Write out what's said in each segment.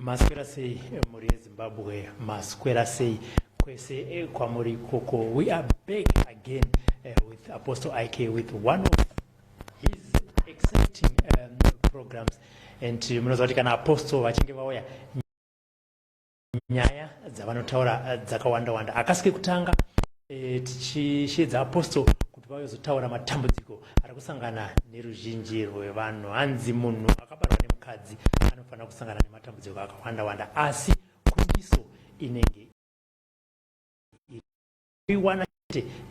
Maswera sei muri Zimbabwe, maswera sei kwese kwa muri koko. We are back again with Apostle IK with one of his exciting programs, and munozoti kana apostle vachinge vauya nyaya dzavanotaura dzakawanda wanda. Akasike kutanga tichishedza apostle kuti vayozotaura matambudziko ari kusangana neruzhinji rwevanhu. Hanzi munhu akabarwa nemukadzi anofanira kusangana nematambudziko akawanda wanda, asi kundiso inenge iwana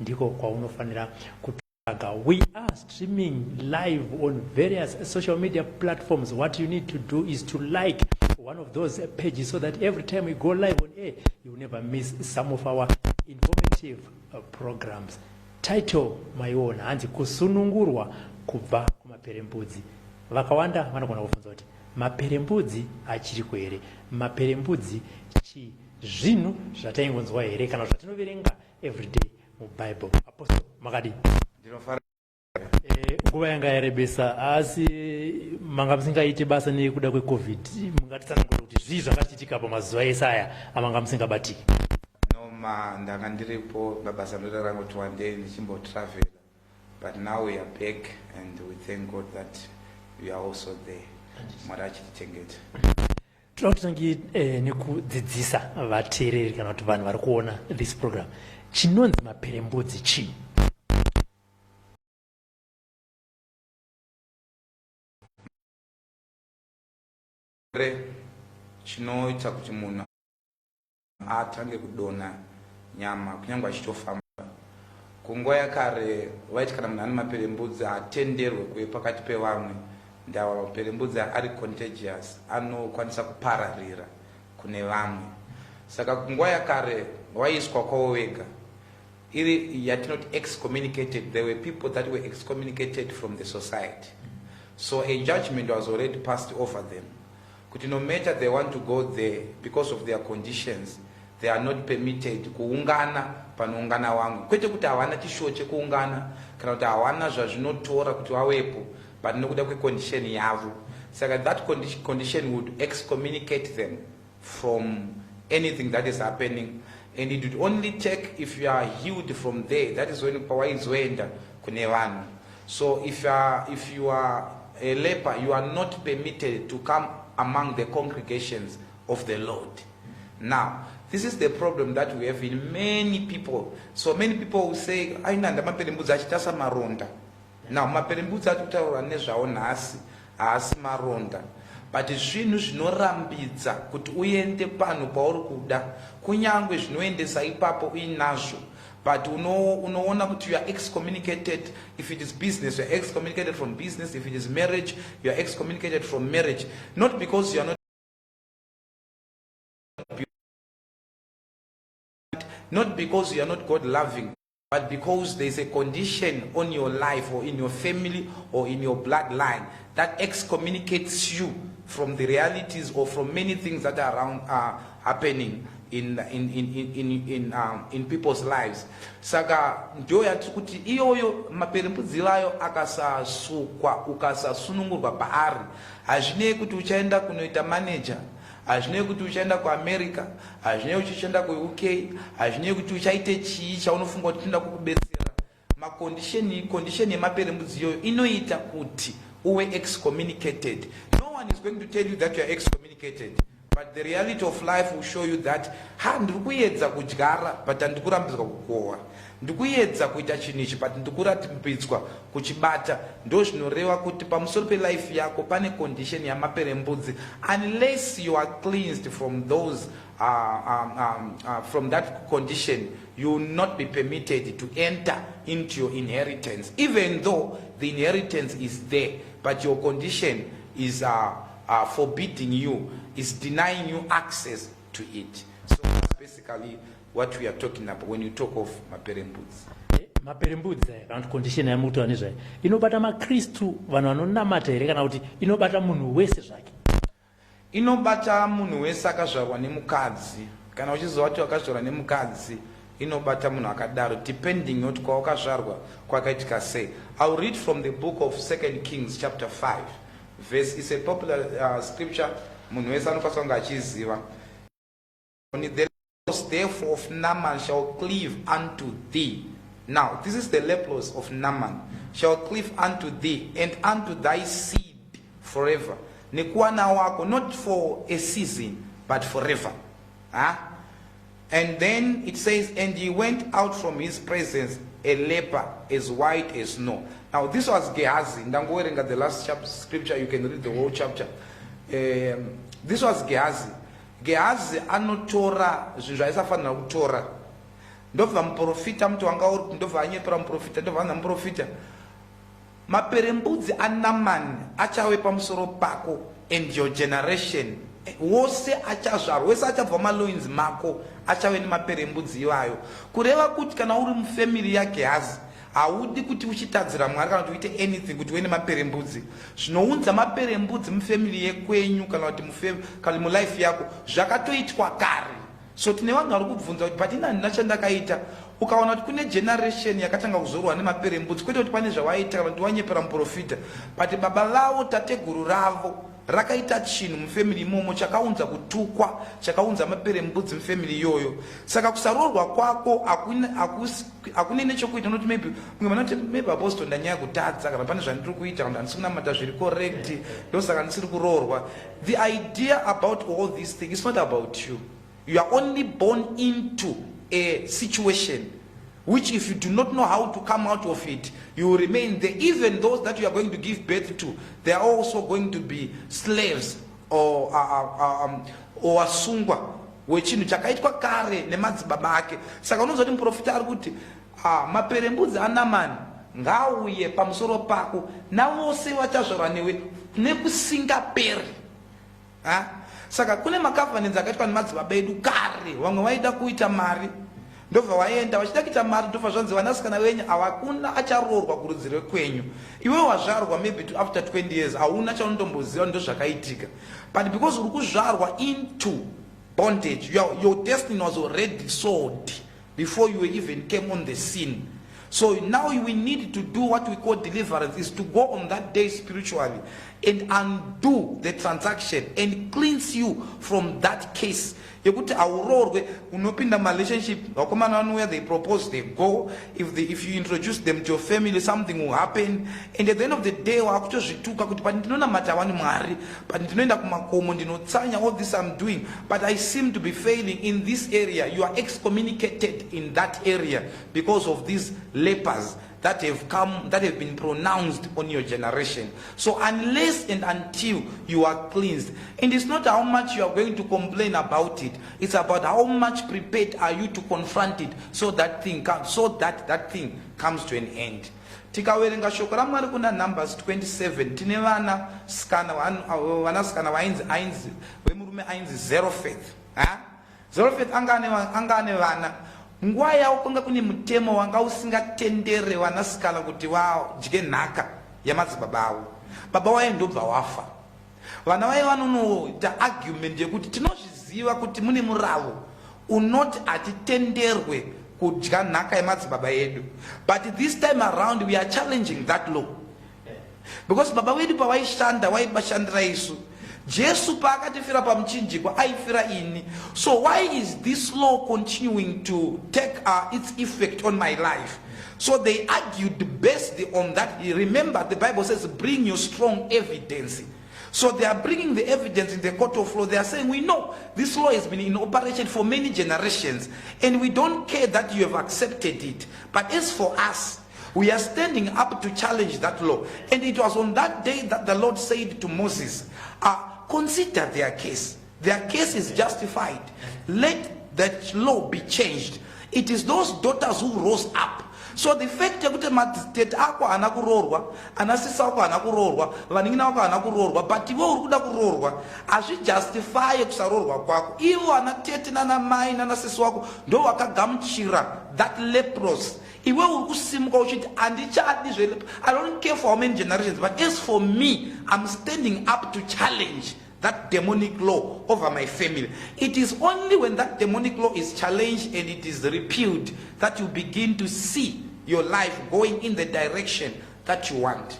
ndiko kwaunofanira kutsvaga. We are streaming live on various social media platforms. What you need to do is to like one of those pages so that every time we go live on air, you will never miss some of our informative programs. Title maiona hanzi kusunungurwa kubva kumaperembudzi. Vakawanda vanogona kufunza kuti maperembudzi achiri kwere, maperembudzi zvinhu zvataingonzwa here kana zvatinoverenga everyday muBible. Apostle makadi nguva yanga yarebesa, asi manga musingaiti basa nekuda kweCovid. Mungatitsanangura kuti zvii zvakachitika pamazuva ese aya amanga musingabatiki? Ndanga ndiripo mabasa ndoda kuti one day ndichimbotravel, but now we are back and we thank God that we are also there. Mwari achitichengeta. Toda kutangi nekudzidzisa vateereri kana kuti vanhu vari kuona this program chinonzi maperembudzi chii? Chinoita kuti munhu atange kudonha nyama kunyangwe achitofamba. Kunguva yakare vaiti kana munhu ane maperembudzi atenderwe kuve pakati pevamwe, ndawa maperembudzi ari contagious, anokwanisa kupararira kune vamwe. Saka kunguva yakare waiswa kwawo wega, iri yatinoti excommunicated. There were people that were excommunicated from the society, so a judgment was already passed over them. Kuti no matter they want to go there, because of their conditions, they are not permitted kuungana panoungana vamwe. Kwete kuti havana chishuwo chekuungana kana kuti havana zvazvinotora kuti vawepo, but nokuda kwecondition yavo. Saka that condition would excommunicate them from anything that is happening, and it would only take if you are healed from there. That is when power is wenda kune vanhu. So if you are a leper, you are not permitted to come among the congregations of the Lord. Now, this is the problem that we have in many people. So many people will say, "Ainanda maperembudzi achitasa maronda." Now, maperembudzi atutaura nezvawo nhasi haasi maronda, but zvinhu zvinorambidza kuti uende pano pauri kuda, kunyangwe zvinoendesa ipapo uinazvo. But unoona kuti you are excommunicated. If it is business, you are excommunicated from business. If it is marriage, you are excommunicated from marriage. Not because you are not because you are not God loving, but because there is a condition on your life or in your family or in your bloodline that excommunicates you from the realities or from many things that are happening in people's lives. Saka ndio yati kuti iyoyo maperembudzi ayo akasasukwa ukasasunungurwa paari, hazvinei kuti uchaenda kunoita manager, hazvinei kuti uchaenda kuAmerica, hazvinei kuti uchaenda kuUK, hazvinei kuti uchaite chii chaunofunga kuti tinoda kukubetsera. Condition yemaperembudzi iyoyo inoita kuti uwe excommunicated. No one is going to tell you that you are excommunicated, but the reality of life will show you that ndikuedza kudyara but ndikurambidzwa kukohwa, ndikuedza kuita chinhu ichi but ndikurambidzwa kuchibata. Ndo zvinoreva kuti pamusoro pelife yako pane condition yamaperembudzi. Unless you are cleansed from those from that condition, you will not be permitted to enter into your inheritance, even though the inheritance is there, but your condition is forbidding you, is denying you access to it. So that's basically what we are talking about when you talk of maperembudzi. Maperembudzi kana condition ya mutu anizva inobata maKristu vanhu vanonamata here kana kuti inobata munhu wese zvake? Inobata munhu wese akazvarwa nemukadzi, kana uchiziva kuti wakazvarwa nemukadzi inobata munhu akadaro, depending not kwawakazvarwa kwakaitika sei. I'll read from the book of 2 Kings chapter 5 verse. It's a popular scripture munhu wese anofanira kunge achiziva. The lepers therefore of Naaman shall cleave unto thee. Now this is the lepers of Naaman shall cleave unto thee and unto thy seed forever. Nekuwana wako, not for a season but forever. And then it says, and he went out from his presence a leper as white as snow. Now this was Gehazi. Ndangowerenga the last chapter scripture, you can read the whole chapter. This was Gehazi. Gehazi anotora zvinhu zvaisafanira kutora. Ndobva muprofita mtu wanga uri ndobva anyepera muprofita ndobva ana muprofita. Maperembudzi aNaaman achawe pamusoro pako and your generation. Wose achazvarwa, wese achabva maloins mako achave nemaperembudzi iwayo. Kureva kuti kana uri mufamily yaGehazi haudi kuti uchitadzira Mwari kana kuti uite anything kuti uve nemaperembudzi. Zvinounza maperembudzi mufamily yekwenyu kana kuti kana mulife yako zvakatoitwa kare. So tine vanhu vari kubvunza kuti patina handina chandakaita, ukaona kuti kune generation yakatanga kuzorwa nemaperembudzi, kwete kuti pane zvawaita kana kuti wanyepera muprofita, but baba vavo tateguru ravo rakaita chinhu mufamily imomo chakaunza kutukwa, chakaunza maperembudzi mufamily iyoyo. Saka kusarorwa kwako hakune nechokuita noti maybe apostle ndanyaya kutadza kana pane zvandiri kuita kana handisi kunamata zviri correct ndosaka ndisiri kuroorwa. The idea about all these things is not about you. You are only born into a situation which if you do not know how to come out of it, you will remain there. Even those that you are going to give birth to, they are also going to be slaves or asungwa wechinhu chakaitwa kare nemadzibaba ake. Saka unozoti muprofita ari kuti maperembudzi aNaaman ngauye pamusoro pako navose vachazvarwa newe nekusingaperi. Saka kune makavanenzi akaitwa nemadzibaba edu kare, vamwe vaida kuita mari ndobva vaenda vachida kuita mari ndobva zvanzi vanasikana venyu havakuna acharoorwa kurudzi rwekwenyu. Iwe wazvarwa maybe to after 20 years hauna chaunondomboziva ndozvakaitika, but because uri kuzvarwa into bondage, your destiny was already sold before you even came on the scene. So now we need to do what we call deliverance, is to go on that day spiritually and undo the transaction and cleanse you from that case. Yekuti aurorwe unopinda relationship wakomana where they propose, they go, if you introduce them to your family something will happen, and at the end of the day wakutozvituka kuti but ndinona mata wani Mwari, but ndinoenda kumakomo ndinotsanya all this I'm doing, but I seem to be failing in this area. You are excommunicated in that area because of these lepers that have been pronounced on your generation. So unless and until you are cleansed, and it's not how much you are going to complain about it, it's about how much prepared are you to confront it so that thing comes to an end. Tikawerenga shoko raMwari kuna Numbers 27 tine vanasikana vemurume ainzi Zelophehad. Zelophehad angane vana. Nguva yavo kwanga kune mutemo wanga usingatendere vanasikana kuti vadye nhaka yamadzibaba avo. Baba waye ndobva wafa. Vana vaye vanonoita argument yekuti tinozviziva kuti mune muravo unoti hatitenderwe kudya nhaka yamadzibaba edu, but this time around we are challenging that law, because baba vedu pavaishanda vaibashandira isu. Jesu paakatifira pamuchinjikwa aifira ini. So why is this law continuing to take its effect on my life? So they argued based on that. Remember, the Bible says bring your strong evidence. So they are bringing the evidence in the court of law. They are saying, we know this law has been in operation for many generations and we don't care that you have accepted it, but as for us, we are standing up to challenge that law. And it was on that day that the Lord said to Moses, consider their case. Their case is justified. Let that law be changed. It is those daughters who rose up. So the fact that matete ako anakurorwa, anasisa ako anakurorwa, vaningina ako anakurorwa, but iwe uri kuda kurorwa, azvi justify kusarorwa kwako. Iwo anatete nana mai nana sisi wako ndo wakagamuchira that leprosy. Iwe uri kusimuka uchiti andichadi zve. I don't care for how many generations, but as for me, I'm standing up to challenge that demonic law over my family. It is only when that demonic law is challenged and it is repealed that you begin to see your life going in the direction that you want.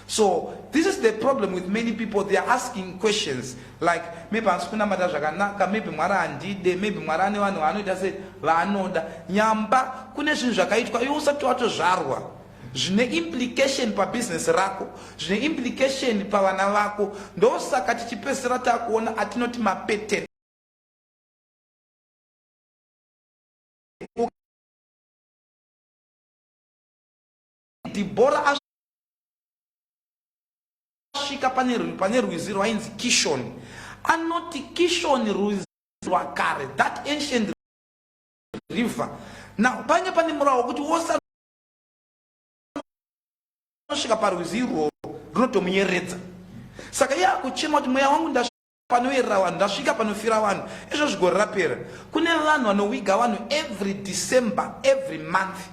So this is the problem with many people. They are asking questions like maybe ansikuna mata zvakanaka, maybe mwara andide, maybe mwara ane vanhu vanoita se vaanoda. Nyamba kune zvinhu zvakaitwa iwe usati watozvarwa zvine implication pa business rako, zvine implication pa vana vako. Ndosaka tichipesera takuona atinoti mapeten. Dibora ashika pane rwizi rwainzi Kishon. Anoti Kishon rwizi rwakare, that ancient river. Now pane murawo kuti wosa ashika parwizi rwo runotomunyeredza. Saka iye akuchema kuti mweya wangu ndasvika panoerera vanhu, ndasvika panofira vanhu. Izvo zvigore rapera. Kune vanhu vanowiga vanhu every December, every month.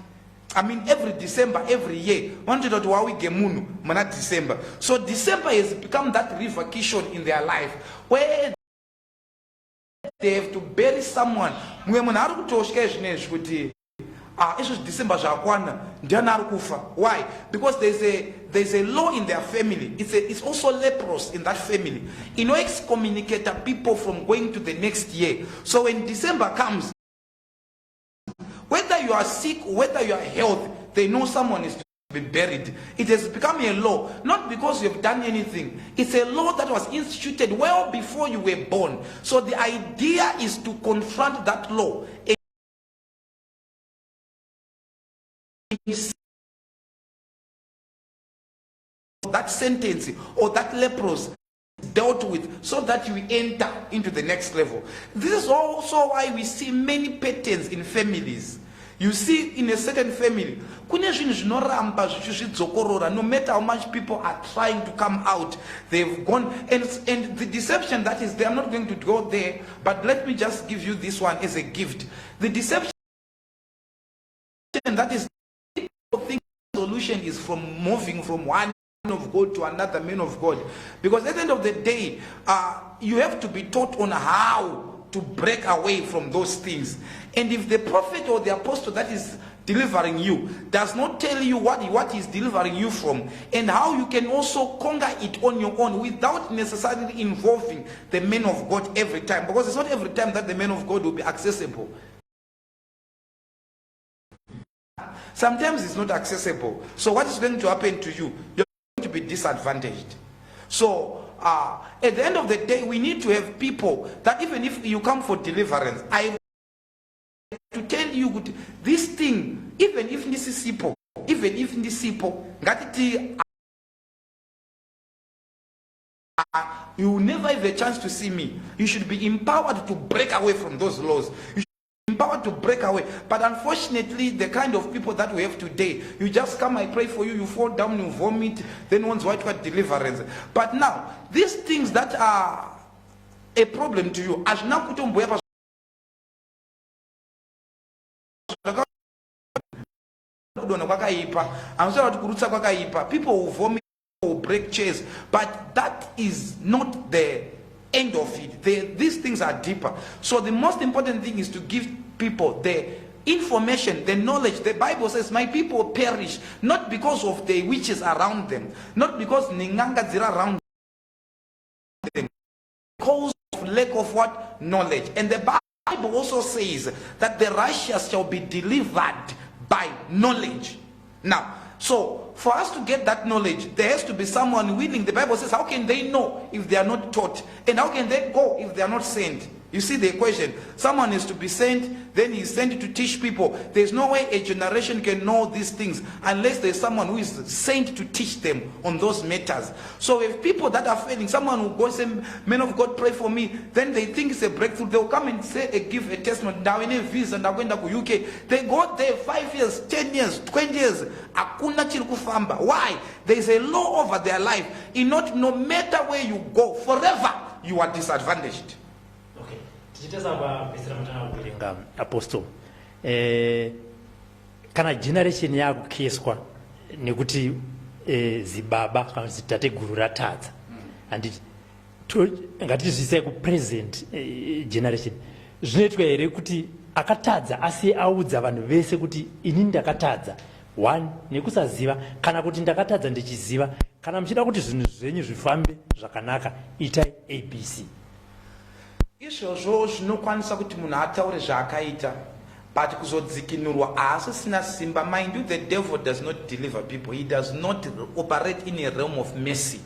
I mean every December, every year. Want to do we get munu, mana December. So December has become that river Kishon in their life, where they have to bury someone. It's December Why? Because there's a law in their family. It's also leprous in that family. You know, excommunicate people from going to the next year. So when December comes, whether you are sick, whether you are healthy, they know someone is to be buried. It has become a law, not because you have done anything. It's a law that was instituted well before you were born. So the idea is to confront that law. That sentence or that leprosy dealt with, so that you enter into the next level. This is also why we see many patterns in families. You see, in a certain family, no matter how much people are trying to come out, they've gone. And the deception that is there, I'm not going to go there, but let me just give you this one as a gift. The deception that is, people think the solution is from moving from one of God to another man of God, because at the end of the day, you have to be taught on how to break away from those things. And if the prophet or the apostle that is delivering you does not tell you what is delivering you from, and how you can also conquer it on your own without necessarily involving the man of God every time, because it's not every time that the man of God will be accessible. Sometimes it's not accessible. So what is going to happen to you? To be disadvantaged. So at the end of the day, we need to have people that even if you come for deliverance, I have to tell you this thing, even if this is simple, you will never have a chance to see me. You should be empowered to break away from those laws. Empowered to break away. But unfortunately, the kind of people that we have today, you just come, I pray for you, you fall down, you vomit, then one's white deliverance. But now, these things that are a problem to you, people will vomit, will break chairs, but that is not the end of it. These things are deeper. So the most important thing is to give people the information, the knowledge. The Bible says, my people perish not because of the witches around them, not because ninganga zira around them, because of lack of what? Knowledge. And the Bible also says that the righteous shall be delivered by knowledge. Now, so for us to get that knowledge, there has to be someone willing. The Bible says, how can they know if they are not taught? And how can they go if they are not sent? You see the equation. Someone is to be sent, then he is sent to teach people. There's no way a generation can know these things unless there's someone who is sent to teach them on those matters. So if people that are failing, someone who goes and say, men of God, pray for me, then they think it's a breakthrough. They'll come and say, give a testimony. Now in a visa and I'm going to UK. They go there 5 years, 10 years, 20 years. Why? There's a law over their life. No matter where you go, forever you are disadvantaged. Tichitazamba Mr. Matana kuverenga apostle kana generation yakukeswa nekuti zibaba kana zitateguru ratadza anditi ngatizvise ku present generation zvinoitwa here kuti akatadza asi audza vanhu vese kuti ini ndakatadza 1 nekusaziva kana kuti ndakatadza ndichiziva kana muchida kuti zvinhu zvenyu zvifambe zvakanaka itai ABC. Izvozvo zvinokwanisa kuti munhu ataure zvaakaita but kuzodzikinurwa asisina simba. Mind you, the devil does not deliver people. He does not operate in a realm of mercy.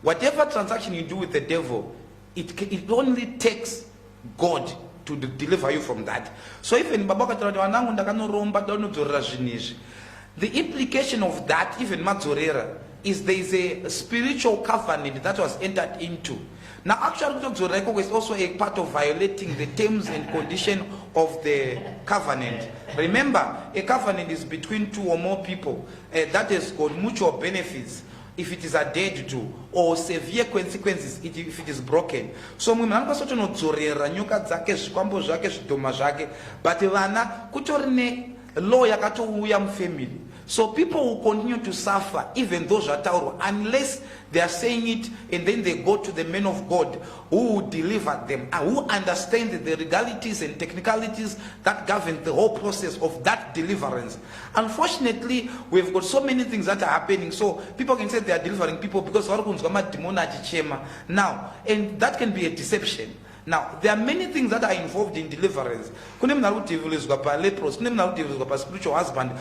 Whatever transaction you do with the devil, it only takes God to deliver you from that. So even the implication of that, even Madzorera, is there is a spiritual covenant that was entered into. Now actually Zoreko is also a part of violating the terms and condition of the covenant. Remember, a covenant is between 2 or more people that has got mutual benefits if it is adhered to, or severe consequences if it is broken. So munhu anokwasotinodzorera nyoka dzake zvikwambo zvake zvidhoma zvake, but vana kutorine law yakatouya mufamily. So people will continue to suffer even those zvataurwa unless they are saying it and then they go to the men of God who will deliver them and who understand the legalities and technicalities that govern the whole process of that deliverance. Unfortunately, we've got so many things that are happening. So people can say they are delivering people because now, and that can be a deception. Now, there are many things that are involved in deliverance. Lepros, spiritual husband,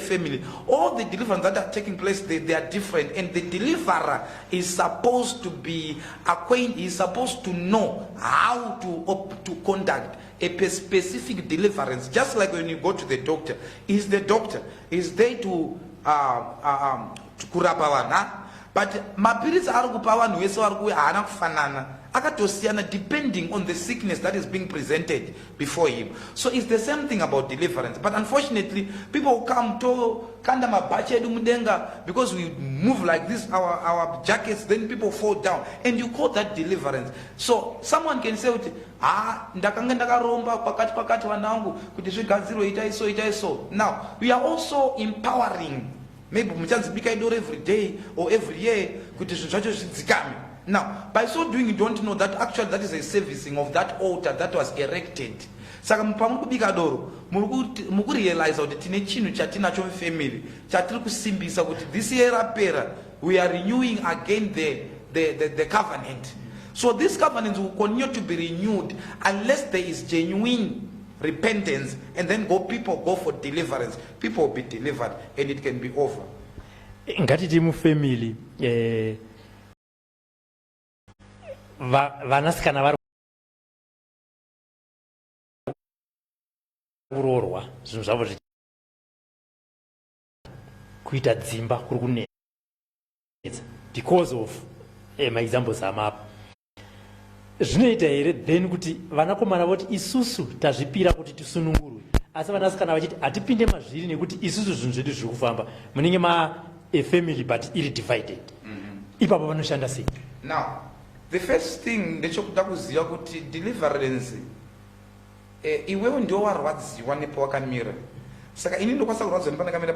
family. All the deliverance that are taking place, they are different. And the deliverer is supposed to be acquainted, is supposed to know how to conduct a specific deliverance. Just like when you go to the doctor, is the doctor is there to kurapawana. But mapirits are kupawan weso arku ana kufanana. Depending on the sickness that is being presented before him. So it's the same thing about deliverance. But unfortunately, people come to kandama bache mudenga because we move like this, our jackets, then people fall down. And you call that deliverance. So someone can say, now, we are also empowering. Maybe every day or every year. Now, by so doing, you don't know that actually that is a servicing of that altar that was erected. Saka mpamukubika doro, muku realize that tine chinu chatina chom family, chatiri kusimbisa kuti this year apera, we are renewing again the covenant. So this covenant will continue to be renewed unless there is genuine repentance, and then people go for deliverance. People will be delivered and it can be over. Ngatiti mu family vanasikana vari kurorwa zvinhu zvavo kuita dzimba kuri kunetsa because of maexamples amapa zvinoita here then kuti vanakomana voti isusu tazvipira kuti tisunungurwe, asi vanasikana vachiti hatipinde mazviri nekuti isusu zvinhu zvedu zviri kufamba munenge family but iri divided. Ipapo vanoshanda sei? Now the first thing ndechokuda kuziva kuti deliverance iwewe ndio warwadziwa nepo wakamira. Saka ini ndokwanisa kurwadza nepanakamira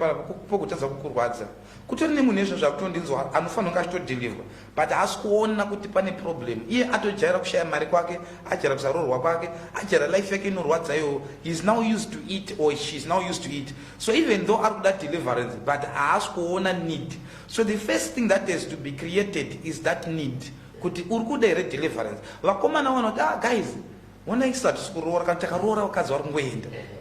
pokutadza kukurwadza. Kutori nemunhu ezvo zvakutondinzwa anofanira kunge achitodeliverwa but haasi kuona kuti pane problem. Iye atojaira kushaya mari kwake, ajaira kusarorwa kwake, ajaira life yake inorwadza iyo. He is now used to it or she is now used to it. So even though ari kuda deliverance but haasi kuona need. So the first thing that has to be created is that need. Kuti uri kuda here deliverance. Vakomana vanoti guys, when I start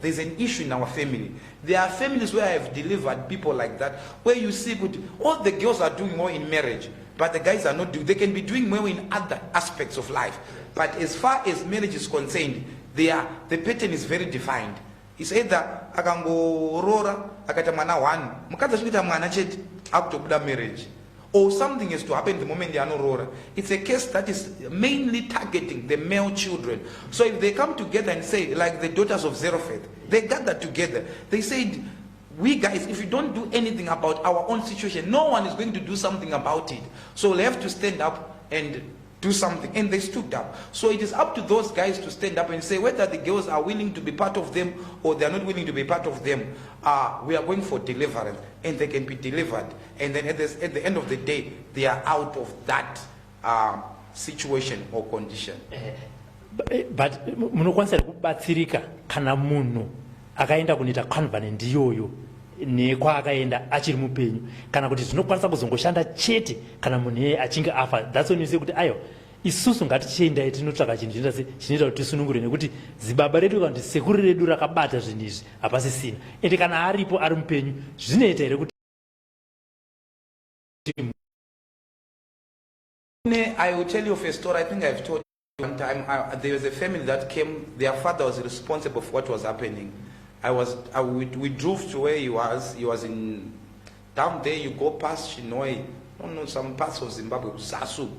there's an issue in our family. There are families where I have delivered people like that, where you see all the girls are doing more in marriage, but the guys are not doing. They can be doing more in other aspects of life, but as far as marriage is concerned, the pattern is very defined. It's either akangorora akata mwana one, mukadzi achikuita mwana chete akutobuda marriage. Or something is to happen the moment they are not aurora. It's a case that is mainly targeting the male children. So if they come together and say, like the daughters of Zeropheth, they gather together. They said, we guys, if you don't do anything about our own situation, no one is going to do something about it. So they have to stand up and do something. And they stood up. So it is up to those guys to stand up and say whether the girls are willing to be part of them or they are not willing to be part of them. We are going for deliverance, and they can be delivered. And then at the end of the day, they are out of that situation or condition. But munokwanisa kubatsirika kana munhu akaenda kunoita covenant iyoyo nekwaakaenda achiri mupenyu, kana kuti zvinokwanisa kuzongoshanda chete kana munhu iyeye achinge afa. That's when you say kuti ayo isusu ngatichiendai tinotsvaka chinhu chinoita kuti tisunungure, nekuti zibaba redu kana kuti sekuru redu rakabata zvinhu izvi hapasisina. Ende kana aripo ari mupenyu zvinoita here kuti I will tell you of a story. I think I've told you one time. There was a family that came. Their father was responsible for what was happening. We drove to where he was. He was in down there. You go past Chinoi, some parts of Zimbabwe, Sasu.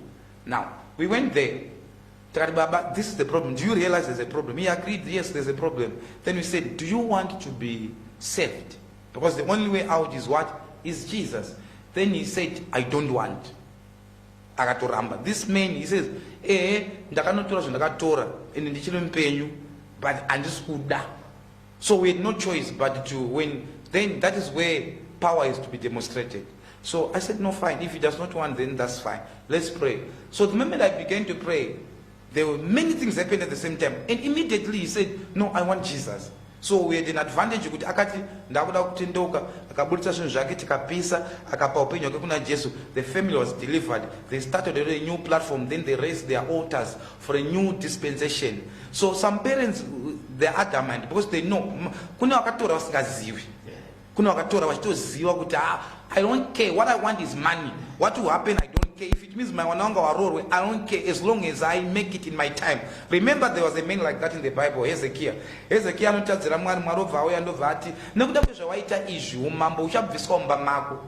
Now we went there. Baba, this is the problem. Do you realize there's a problem? He agreed. Yes, there's a problem. Then we said, do you want to be saved? Because the only way out is what? Is Jesus. Then he said, I don't want. Akatoramba. This man, he says, ndakanotora zvandakatora ende ndichiri mupenyu, but handisikuda. So we had no choice but to win. Then that is where power is to be demonstrated. So I said, no, fine. If he does not want, then that's fine. Let's pray. So the moment I began to pray, there were many things happening at the same time. And immediately he said, no, I want Jesus. So we had an advantage. Akati ndakuda kutendoka, akabudisa zvinhu zvake tikapisa, akapa upenyu hwake kuna Jesu. The family was delivered. They started a new platform. Then they raised their altars for a new dispensation. So some parents, they are adamant because they know. Kuna wakatora vasingazivi. Kuna wakatora vachitoziva kuti I don't care. What I want is money. What will happen, I don't care. If it means my wananga warorwe, I don't care as long as I make it in my time. Remember, there was a man like that in the Bible, Hezekiah. Hezekiah anotadzira Mwari Mwari auya andobva ati nekuda kwezvawaita izvi umambo uchabviswa mumba mako.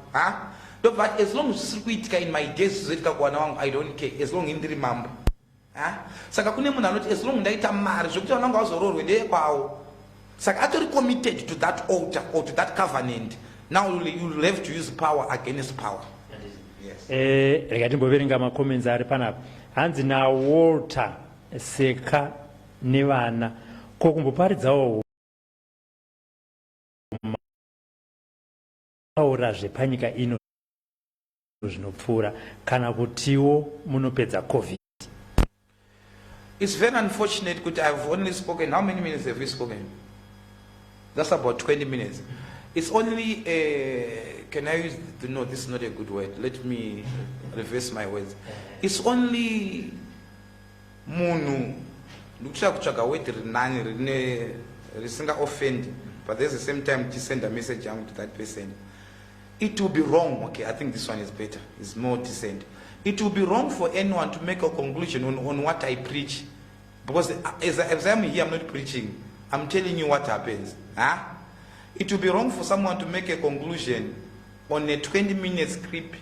Ndobva ati as long as zvisiri kuitika in my days zvizoitika kuwana wangu, I don't care as long as ndiri mambo. Saka kune munhu anoti as long ndaita mari zvokuti wananga wazororwe ndeye kwawo. Saka atori committed to that altar or to that covenant. Now you'll have to use power against power. Yes. Rega timboverenga macomments ari panapa. Hanzi na Walter Seka nevana kokumboparidzawo aura zvepanyika ino zvinopfuura kana kutiwo munopedza COVID. It's very unfortunate that I've only spoken. How many minutes have we spoken? That's about 20 minutes. It's only, can I use, no, this is not a good word. Let me reverse my words. It's only munu. Lucha kuchaka wait rinani risinga offend, but there's the same time to send a message to that person. It will be wrong. Okay, I think this one is better. It's more decent. It will be wrong for anyone to make a conclusion on what I preach, because as I'm here, I'm not preaching. I'm telling you what happens. It will be wrong for someone to make a conclusion on a 20 minutes clip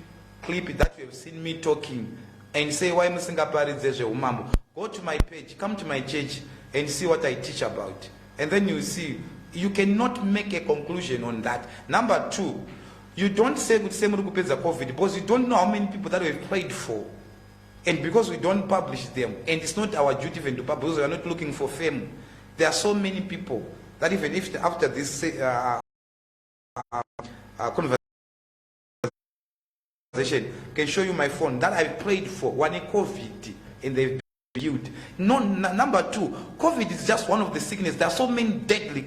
that you have seen me talking and say, why must Umambo? Go to my page, come to my church and see what I teach about. And then you see, you cannot make a conclusion on that. Number two, you don't say COVID because you don't know how many people that we've prayed for. And because we don't publish them, and it's not our duty even to publish, we are not looking for fame. There are so many people that even if after this conversation can show you my phone that I prayed for one COVID and they've built. No, number two, COVID is just one of the sicknesses. There are so many deadly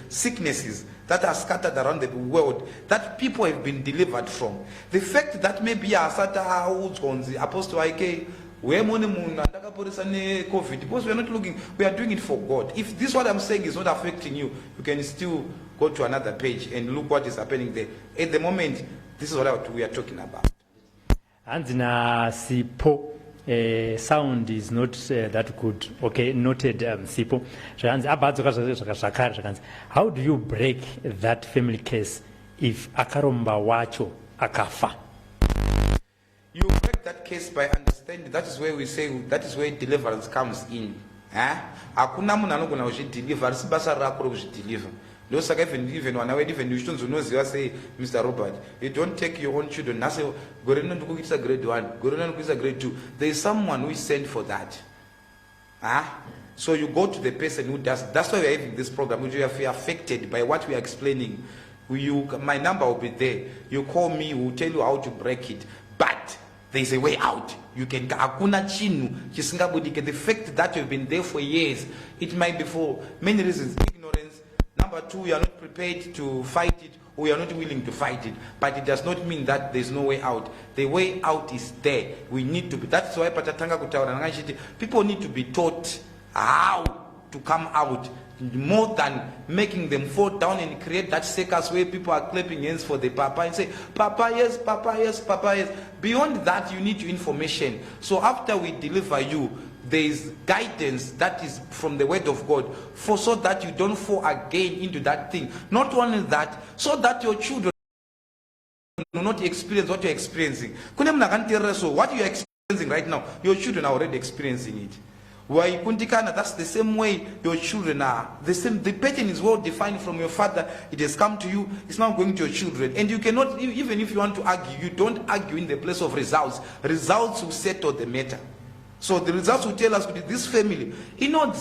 sicknesses that are scattered around the world that people have been delivered from. The fact that maybe Apostle IK COVID, because we are not looking, we are doing it for God. If this what I'm saying is not affecting you, you can still go to another page and look what is happening there. At the moment, this is what we are talking about. Andina Sipo sound is not that good. Okay, noted Sipo. How do you break that family case if akaromba wacho akafa? You break that case by understanding. That is where we say, that is where deliverance comes in. Hakuna munhu anogona kuzvideliver, si basa rako rokuzvideliver. Ndosaka even when I even you shouldn't know, say, Mr. Robert, you don't take your own children. I say, Gorena ndikuisa grade 1, Gorena ndikuisa grade 2. There is someone who is sent for that. So you go to the person who does. That's why we are having this program, which we are affected by what we are explaining. My number will be there. You call me, we'll tell you how to break it. But there's a way out. You can hakuna chinu chisingabudike. The fact that you've been there for years, it might be for many reasons. Ignorance. Number two, you are not prepared to fight it, we are not willing to fight it. But it does not mean that there's no way out. The way out is there. We need to be. That's why people need to be taught how to come out, more than making them fall down and create that circus where people are clapping hands for the papa and say, Papa, yes, Papa, yes, Papa, yes. Beyond that, you need your information. So after we deliver you, there is guidance that is from the word of God, so that you don't fall again into that thing. Not only that, so that your children do not experience what you're experiencing. What you're experiencing right now, your children are already experiencing it. Why Kuntikana, that's the same way your children are. The pattern is well defined from your father. It has come to you, it's now going to your children. And you cannot, even if you want to argue, you don't argue in the place of results. Results will settle the matter. So the results will tell us with this family. One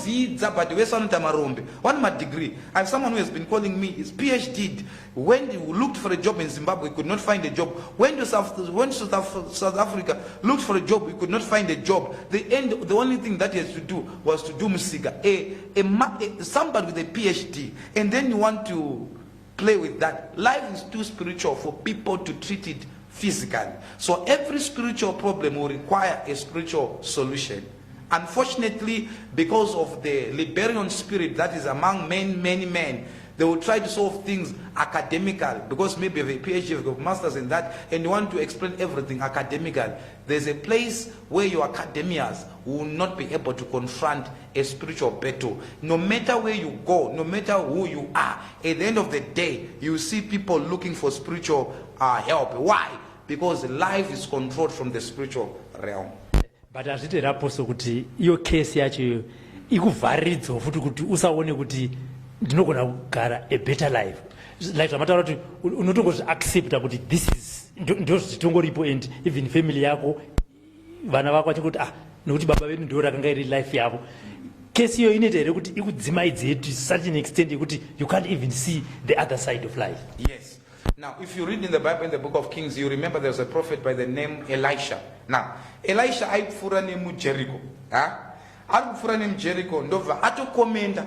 degree. I have someone who has been calling me, his PhD. When he looked for a job in Zimbabwe, he could not find a job. When South Africa looked for a job, he could not find a job. The only thing that he has to do was to do musiga. Somebody with a PhD. And then you want to play with that. Life is too spiritual for people to treat it physically. So every spiritual problem will require a spiritual solution. Unfortunately, because of the liberian spirit that is among many men, they will try to solve things academically, because maybe you have a PhD, you have a master's in that, and you want to explain everything academically. There's a place where your academias will not be able to confront a spiritual battle. No matter where you go, no matter who you are, at the end of the day, you see people looking for spiritual help. Why? Because life is controlled from the spiritual realm. But as it happens, your case yacho ikuvharidzo futhi kuti usaone kuti ndinogona kugara a better life. Like amataura kuti unotongoti accepta kuti this is ndo zvitongoripo, and even family yako vana vako vachikuti nokuti baba vedu ndo rakanga iri life yavo. Case iyo inoita here kuti ikudzimaidze to such an extent yekuti you can't even see the other side of life. Yes. Now, if you read in the Bible, in the book of Kings, you remember there was a prophet by the name Elisha. Now, Elisha aipfura nemu Jericho. Aipfura nemu Jericho, ndobva atokomenda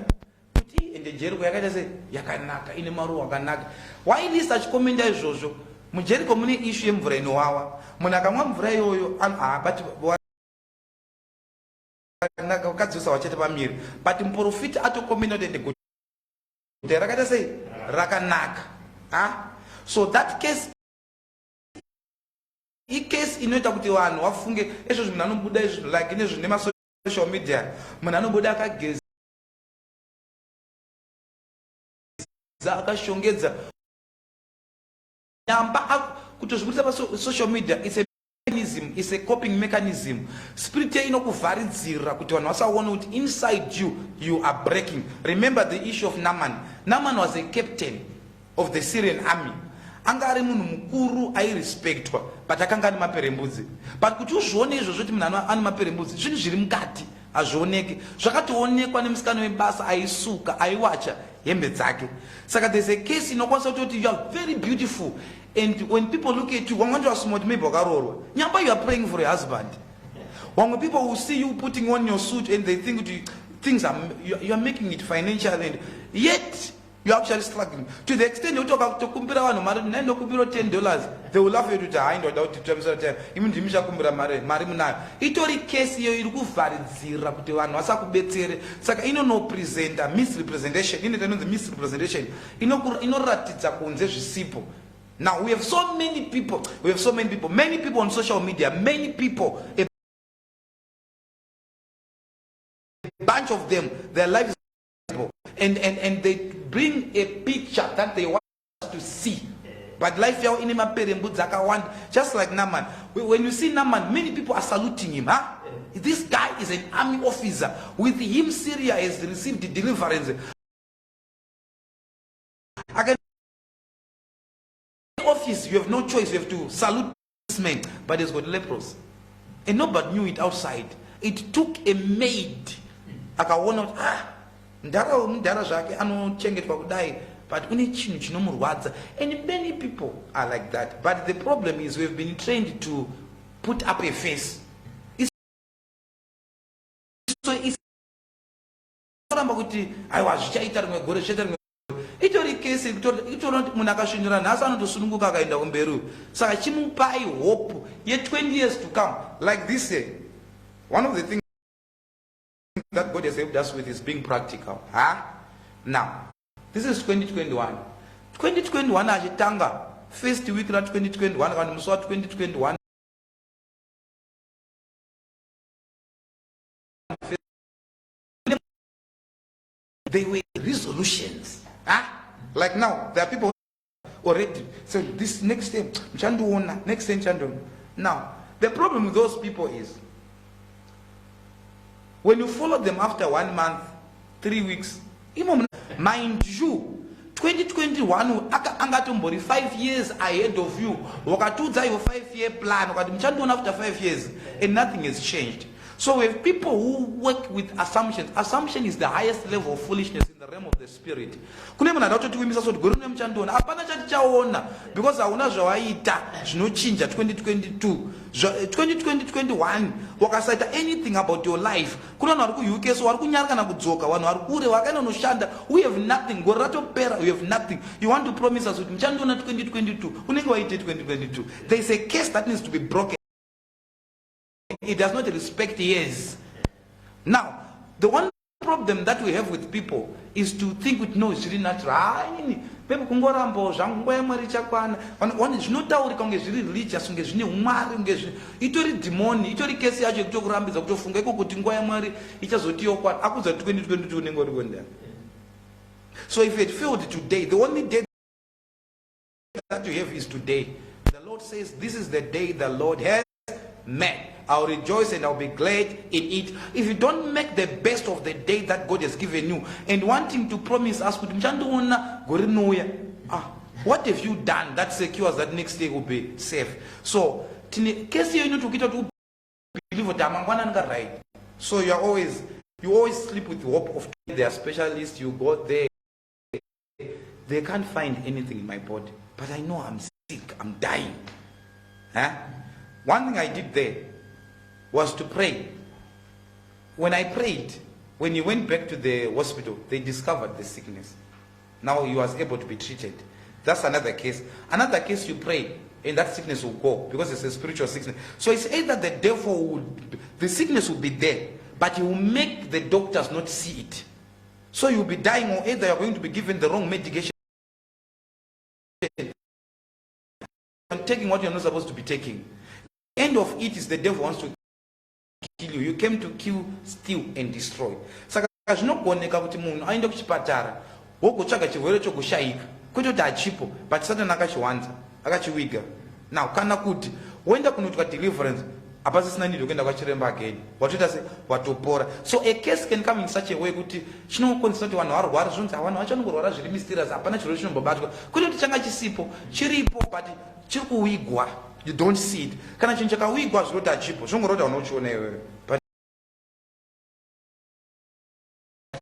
kuti ende Jericho yakaita se yakanaka, ine maruwa akanaka. Why is such komenda izvozvo? Mu Jericho mune issue yemvura inowawa. Munhu akamwa mvura iyoyo but wakanaka ukadzosa wachete pamiri. But muprofita atokomenda kuti ende kuti rakaita se rakanaka. So that case, inoita kuti vanhu vafunge izvo zvinhu anobuda izvo like ine zvinhu nema social media, munhu anobuda akageza akashongedza nyamba kutozvibudisa pa social media. It's a mechanism, it's a coping mechanism. Spirit inokuvharidzira kuti vanhu vasaone kuti inside you are breaking. Remember the issue of Naaman. Naaman was a captain of the Syrian army. Anga ari munhu mukuru airespectwa, but akanga ane maperembudzi. But kuti uzvione izvozvo kuti munhu ane maperembudzi, zvinhu zviri mukati hazvioneki. Zvakatoonekwa nemusikana webasa aisuka aiwacha hembe dzake. Saka there's a case inokwanisa kuti you are very beautiful, and when people look at you, vamwe vasuma kuti maybe wakaroorwa. Nyamba you are praying for a husband. Vamwe people will see you putting on your suit and they think you are making it financial, and yet you are actually struggling. To the extent you talk about kumbira vanhu mari naenda kumbira $10, they will laugh at you to ndoda kuti tramsara imi ndimisha kumbira mari munayo. Itori case iyo iri kuvharidzira kuti vanhu vasakubetsere. Saka inono presenter misrepresentation, inoita inonzi misrepresentation, inoratidza kunze zvisipo. Now we have so many people on social media, many people, a bunch of them, their life is and they bring a picture that they want us to see. But life just like Naaman. When you see Naaman, many people are saluting him. This guy is an army officer. With him, Syria has received deliverance. Again, office, you have no choice. You have to salute this man. But he's got leprosy. And nobody knew it outside. It took a maid. Ndara zvake anochengetwa kudai, but une chinhu chinomurwadza, and many people are like that. But the problem is we've been trained to put up a face. So it's kuti aiwa zvichaita rimwe gore zvichaita rimwe. Itori case itoona kuti munhu akasvinira nhasi anotosununguka akaenda kumberi. Saka chimupai hope ye 20 years to come. Like this year, one of the things that God has helped us with is being practical. Now, this is 2021. 2021 achitanga first week na 2021 kana musi wa 2021 they were resolutions. Like now, there are people already so this next time next time. Now, the problem with those people is when you follow them after 1 month, 3 weeks, mind you, 2021 angatombori 5 years ahead of you. Wakatudza your 5-year plan. After 5 years, and nothing has changed. So we have people who work with assumptions. Assumption is the highest level of foolishness in the realm of the spirit. Because hauna zvawaita zvinochinja 2022 2021 wakasaita anything about your life. Kuna vanhu vari kuuk so vari kunyara kana kudzoka vanhu vari kure vakaenda kunoshanda. We have nothing. Gore ratopera, we have nothing. You want to promise us kuti muchandoona 2022 unenge waite 2022. There is a case that needs to be broken. It does not respect years. Now, the one problem that we have with people is to think with no, it's really natural. People kungorambo zvangu nguva yemwari ichakwana. Zvinotaurika kunge zviri religious, kunge zvine umwari, kunge itori demoni, itori kesi yacho yekutokurambidza kutofunga iko kuti nguva yemwari ichazoti yokwana. Akudza 2022 unenge uri kuenda. So if it failed today, the only day that you have is today. The Lord says, this is the day the Lord has made. I'll rejoice and I'll be glad in it. If you don't make the best of the day that God has given you and wanting to promise us, what have you done that secures that next day will be safe? So, so you always sleep with the hope of they are specialists. You go there, they can't find anything in my body, but I know I'm sick, I'm dying. One thing I did there was to pray. When I prayed, when he went back to the hospital, they discovered the sickness. Now he was able to be treated. That's another case. Another case, you pray and that sickness will go because it's a spiritual sickness. So it's either the devil the sickness will be there, but he will make the doctors not see it. So you'll be dying, or either you're going to be given the wrong medication, taking what you're not supposed to be taking. The end of it is the devil wants to kill you. You came to kill, steal, and destroy. Saka zvinogoneka kuti munhu aende kuchipatara wogotsvaga chirwere chokushayika kutoti hachipo, but Satan akachiwanza akachiwiga. Now kana kuti woenda kunoitwa deliverance hapasisina need yekuenda kwachiremba again, watoita se watopora. So a case can come in such a way kuti chinokonzesa kuti vanhu varwara zvonzi vanhu vachanongorwara zviri mysterious, hapana chirwere chinombobatwa kutoti changa chisipo chiripo but chiri kuwigwa. You don't see it. Kana chinhu chakawigwa zvinoti hachipo zvongorota unochiona iwewe, but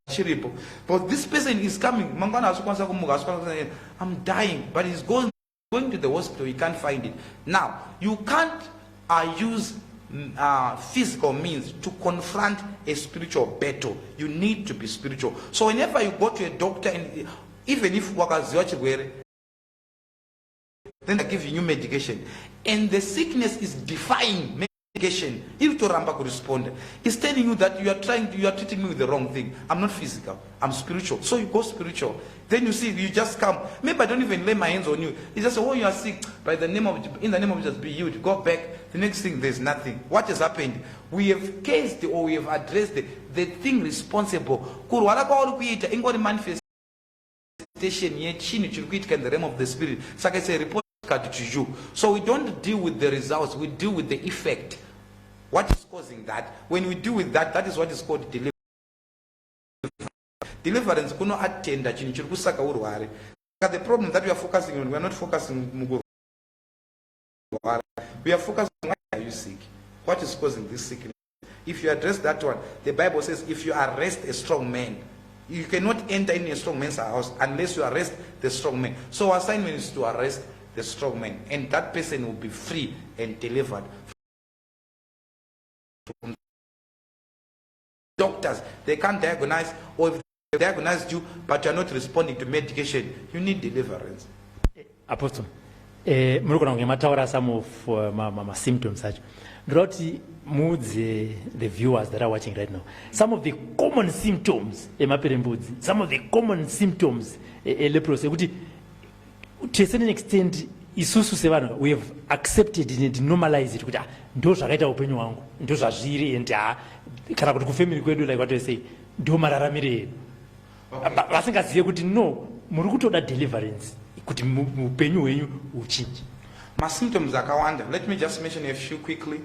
chiripo. But this person is coming, mangwana asokwanisa kumuka, I'm dying, but he's going to the hospital, he can't find it. Now, you can't use physical means to confront a spiritual battle. You need to be spiritual. So whenever you go to a doctor, and even if wakaziwa chirwere, then they give you new medication, and the sickness is defying medication. If to ramba could respond, it's telling you that you are treating me with the wrong thing. I'm not physical, I'm spiritual. So you go spiritual. Then you see, you just come. Maybe I don't even lay my hands on you. It's just, oh, you are sick. In the name of Jesus, be healed. Go back. The next thing, there's nothing. What has happened? We have cased or we have addressed the thing responsible. Manifestation in the realm of the spirit. So I say report to you. So we don't deal with the results, we deal with the effect. What is causing that? When we deal with that, that is what is called deliverance. Deliverance kuno attenda chinhu chiri kusaka urware. The problem that we are focusing on, we are not focusing on urware. We are focusing on why are you sick? What is causing this sickness? If you address that one, the Bible says if you arrest a strong man, you cannot enter in a strong man's house unless you arrest the strong man. So our assignment is to arrest the strong man, and that person will be free and delivered. Doctors, they can't diagnose, or if diagnosed you, but you are not responding to medication, you need deliverance. Apostle, mataura some of my symptoms such. Droti moods the viewers that are watching right now. Some of the common symptoms, some of the common symptoms, leprosy. To a certain extent, we have accepted it and normalized it. Those are open one, those are ziri and family like what I say, do mararamire. I think I say, no, Murukuto that deliverance. My symptoms are kawanda. Let me just mention a few quickly.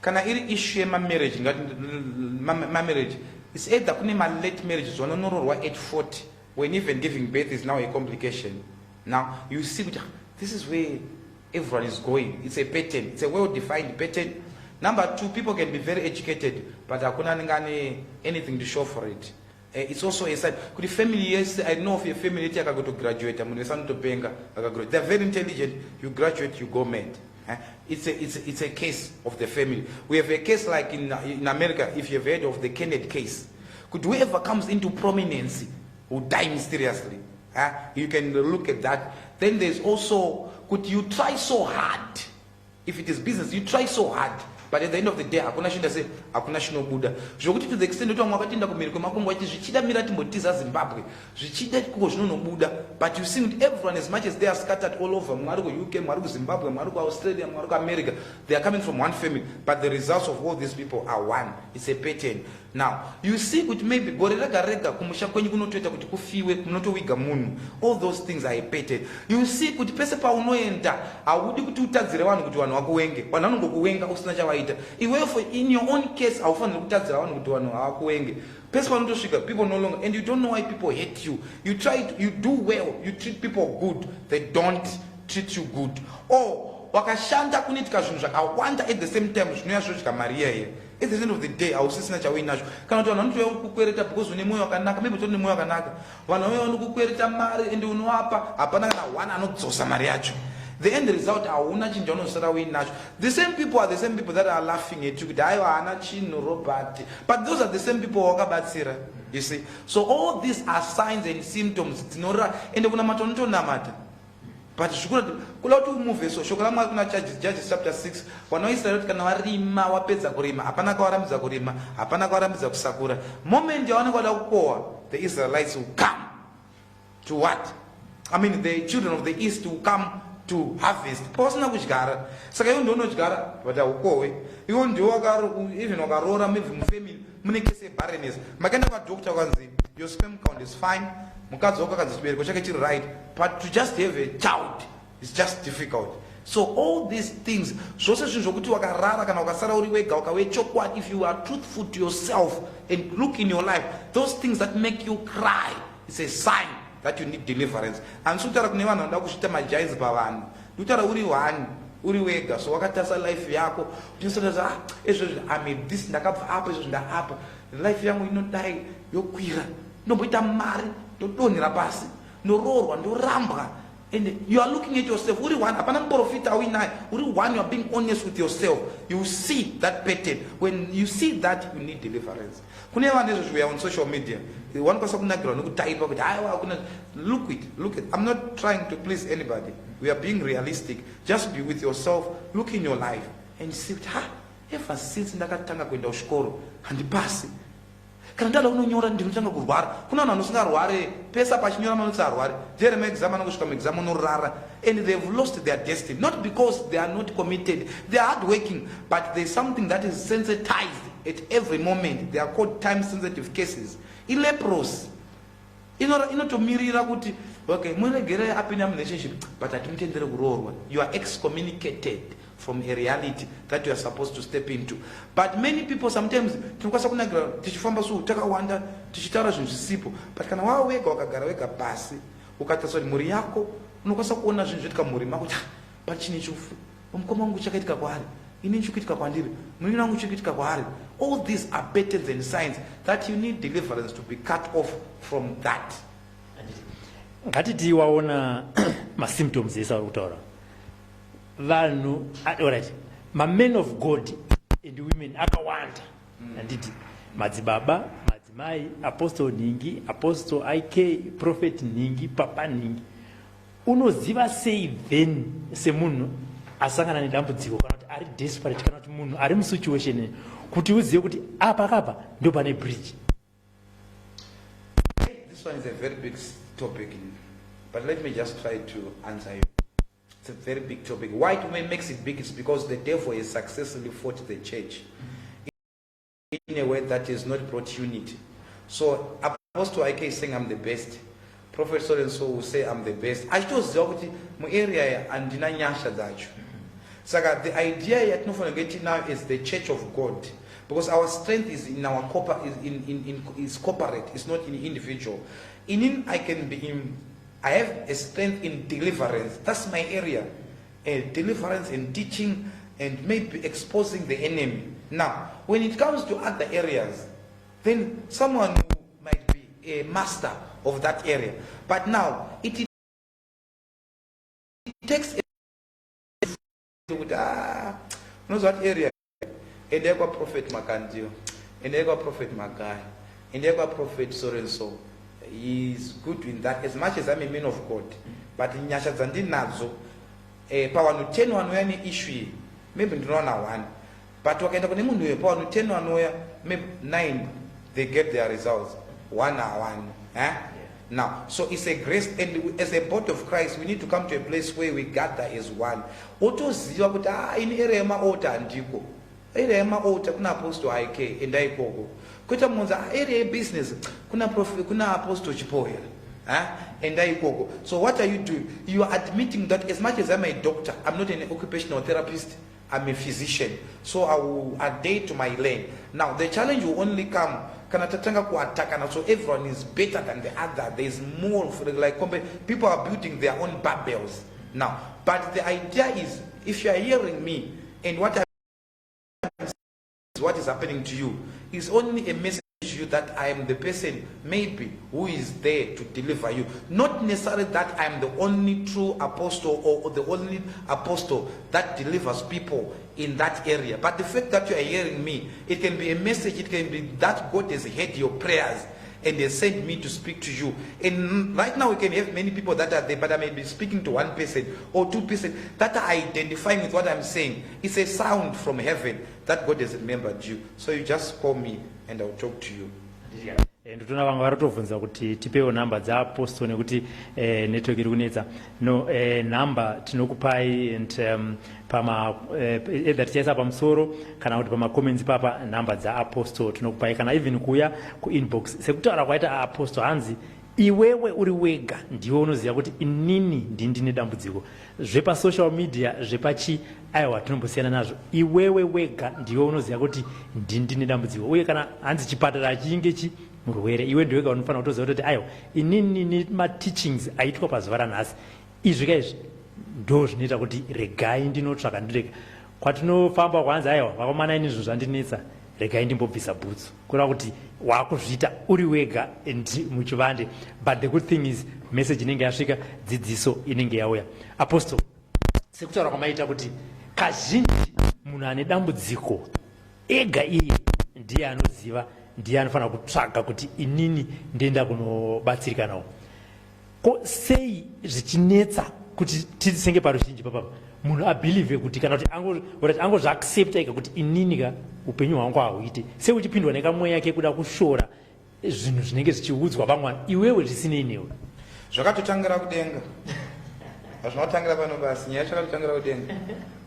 Can I issue my marriage? My marriage. It's either my late marriage or at 40, when even giving birth is now a complication. Now you see, this is where everyone is going. It's a pattern. It's a well-defined pattern. Number two, people can be very educated, but I couldn't anything to show for it. It's also a side. Could the family, yes, I know of your family, I go to graduate. I'm going to Benga. They're very intelligent. You graduate, you go mad. It's a case of the family. We have a case like in America, if you've heard of the Kennedy case. Could whoever comes into prominence will die mysteriously. You can look at that. Then there's also, could you try so hard? If it is business, you try so hard. But at the end of the day, hakuna shinda say hakuna shino buda. Zvokuti to the extent that mwakatinda kumiriko makongo wachi zvichida mirati mbotiza Zimbabwe. Zvichida kuko zvinono buda. But you see everyone, as much as they are scattered all over, mwari ku UK, mwari ku Zimbabwe, mwari ku Australia, mwari ku America, they are coming from one family, but the results of all these people are one. It's a pattern. Now, you see kuti maybe gore rega rega kumusha kwenyu kunotoita kuti kufiwe kunotowiga munhu. All those things are a pattern. You see kuti pese pa unoenda audi kuti utadzire vanhu kuti vanhu vakuwenge. Vanhu vanongokuwenga usina chavaita. Iwewe in your own case aufaniri kutadzira vanhu kuti vanhu havakuwenge. Pese panotosvika people no longer, and you don't know why people hate you. You do well, you treat people good, they don't treat you good. Or wakashanda kunoitika zvinhu zvakawanda at the same time zvinouya zvosvika Maria here. At the end of the day, ausisina chawinacho. Kana kuti vanhu vanotouya kukwereta because une mwoyo wakanaka, maybe utori nemwoyo wakanaka. Vanhu vauya vanokukwereta mari ende unoapa hapana kana one anodzosa mari yacho. The end result, the same people are the same people that are laughing at you. But those are the same people who are, you see. So all these are signs and symptoms. But move so Judges chapter 6. Moment the Israelites will come to what? I mean, the children of the east will come to harvest. Personal which gara. Saka you don't know which gara, but I will go away. You won't do even a family, Munikese barrenness. Magana doctor was your sperm count is fine. Mukazoka is right. But to just have a child is just difficult. So all these things, if you are truthful to yourself and look in your life, those things that make you cry, it's a sign that you need deliverance. And so tara kuneva nanda kushita majaiz bavanu. Utara uri one, uri wega. So wakatasa life yako. Utisota I mean this ndakabva apa izvo ndapa. Life yangu inodai yokwira. Nomboita mari, ndodonhera pasi. Nororwa, ndorambwa. And you are looking at yourself. Uri one, apana profita wina. Uri one, you are being honest with yourself. You see that pattern. When you see that, you need deliverance. Kuneva nezo we are on social media. One person look it. I'm not trying to please anybody. We are being realistic. Just be with yourself. Look in your life and see. Ever since ndakatanga kwenda kuchikoro handipasi. Kana ndada unonyora ndinotanga kurwara. Kuna vanhu vasingarwari pesa pachinyora manotsa arwari. Jeremy exam anosvika exam unorara. And they've lost their destiny. Not because they are not committed. They are hardworking, but there's something that is sensitized at every moment. They are called time-sensitive cases. Ilepros. Inotomirira kuti okay, muregere up in a relationship, but you are excommunicated from a reality that you are supposed to step into. But many people sometimes tichifamba su takawanda tichitaura zvinhu zvisipo, but kana wawega wakagara wega pasi ukatarisa kuti mhuri yako unokwanisa kuona zvinhu zvoitika mhuri mako kuti pachini chufu mukoma wangu chakaitika kwaari ini chikuitika kwandiri munini wangu chikuitika kwaari. All these are patterns and signs that you need deliverance to be cut off from that. Ngatiti waona symptoms esa kutaura vanhu alright, men of God and women akawanda anditi madzibaba my apostle ningi, apostle IK, prophet ningi, papa ningi. Unoziva sei then semunhu asangana nedambudziko kana kuti ari desperate kana kuti munhu ari musituation kuti uzive kuti apa kapa ndo pane bridge. This one is a very big topic, but let me just try to answer you. It's a very big topic. Why it makes it big is because the devil has successfully fought the church in a way that has not brought unity. So Apostle IK is saying I'm the best. Prophet so and so will say I'm the best. I chose the area and nyasha dachu. So the idea yet no for getting now is the church of God. Because our strength is in our is corporate, it's not in individual. In I can be in, I have a strength in deliverance. That's my area. Deliverance and teaching and maybe exposing the enemy. Now, when it comes to other areas, then someone who might be a master of that area. But now, it takes knows what area. And there was Prophet Makandio, and there was Prophet Magai, and there was Prophet so and so. He is good in that as much as I'm a man of God. But in Nyasha Zandi Nazo, power no 10 one way any issue, maybe not one. But what kind of a power no 10 one way, maybe 9 they get their results. 1 or 1. Now, so it's a grace, and as a body of Christ, we need to come to a place where we gather as one. Oto ziwa in area ma ota andiko. Area ma ota kuna apostle IK and Daikogo. Kuta monza area business kuna prophet kuna apostle Chipoya. And Daikogo. So what are you doing? You are admitting that as much as I'm a doctor, I'm not an occupational therapist. I'm a physician, so I will adhere to my lane. Now the challenge will only come. So everyone is better than the other. There is more for like people are building their own Babels now. But the idea is, if you are hearing me and what is happening to you is only a message to you that I am the person maybe who is there to deliver you. Not necessarily that I am the only true apostle or the only apostle that delivers people in that area. But the fact that you are hearing me, it can be a message, it can be that God has heard your prayers and they sent me to speak to you. And right now we can have many people that are there, but I may be speaking to one person or two person that are identifying with what I'm saying. It's a sound from heaven that God has remembered you. So you just call me and I'll talk to you. Ndotona vangu varotobvunza kuti tipewo namba dzaapostle nekuti network iri kunetsa no namba tinokupai and pama either tichaisa pamusoro kana kuti pama comments papa namba dzaapostle tinokupai kana even kuya ku inbox sekutaura kwaita apostle hanzi iwewe uri wega ndiwe unoziva kuti inini ndine dambudziko zvepa social media zvepachi aiwa tinombosiyana nazvo iwewe wega ndiwe unoziva kuti ndine dambudziko uye kana hanzi chipatara chinge murwere iwe ndiwega unofanira kutoziva kuti aiwa inini nemateachings aitwa pazuva ranhasi izvi kaizvi ndo zvinoita kuti regai ndinotsvaka ndirega kwatinofamba kwanzi aiwa vakomana ini zvinhu zvandinetsa regai ndimbobvisa bhutsu kureva kuti wakuzviita uri wega muchivande. But the good thing is message inenge yasvika, dzidziso inenge yauya. Apostle, sekutaura kwamaita kuti kazhinji munhu ane dambudziko ega iye ndiye anoziva, ndiye anofanira kutsvaga kuti inini ndenda kunobatsirika nawo. Ko sei zvichinetsa kuti tisenge paruzhinji papapa munhu abhilive kuti kana kuti angozviaccepta ega kuti inini ka upenyu hwangu hauite, sei uchipindwa nekamweya yake kuda kushora zvinhu zvinenge zvichiudzwa vamwana iwewe zvisinei newe. Zvakatotangira kudenga. Zvinotangira pano basi, nyaya yakatotangira kudenga.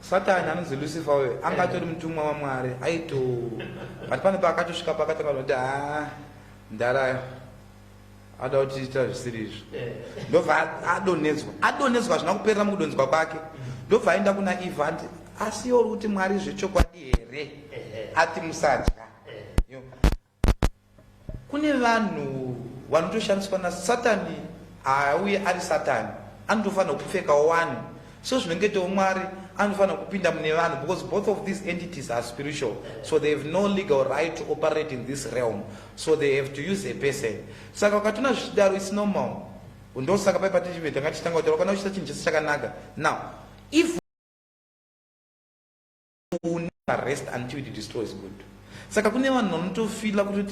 Satani anonzi Lucifer wewe angatori mutumwa waMwari aito but pane pakatosvika pakatanga kuti ndarayo ada kuti ita zvisiri izvo. Ndobva adonedzwa zvina kuperera mukudonzwa kwake. Ndobva aenda kuna Eva ati asiyo kuti Mwari zvechokwadi here ati musadya. Kune vanhu vanotoshandiswa naSatani, auye ari Satani anotofanira kupfeka one, so zvinongetewo Mwari anofanira kupinda mune vanhu, because both of these entities are spiritual, so they have no legal right to operate in this realm, so they have to use a person. Saka wakatona zvichidaro it's normal. Ndosaka paipa tichibve ngachitanga kuti wakana uchita chinhu chese chakanaka. Now if you never rest until it destroys good, saka kune vanhu vanotofila kuti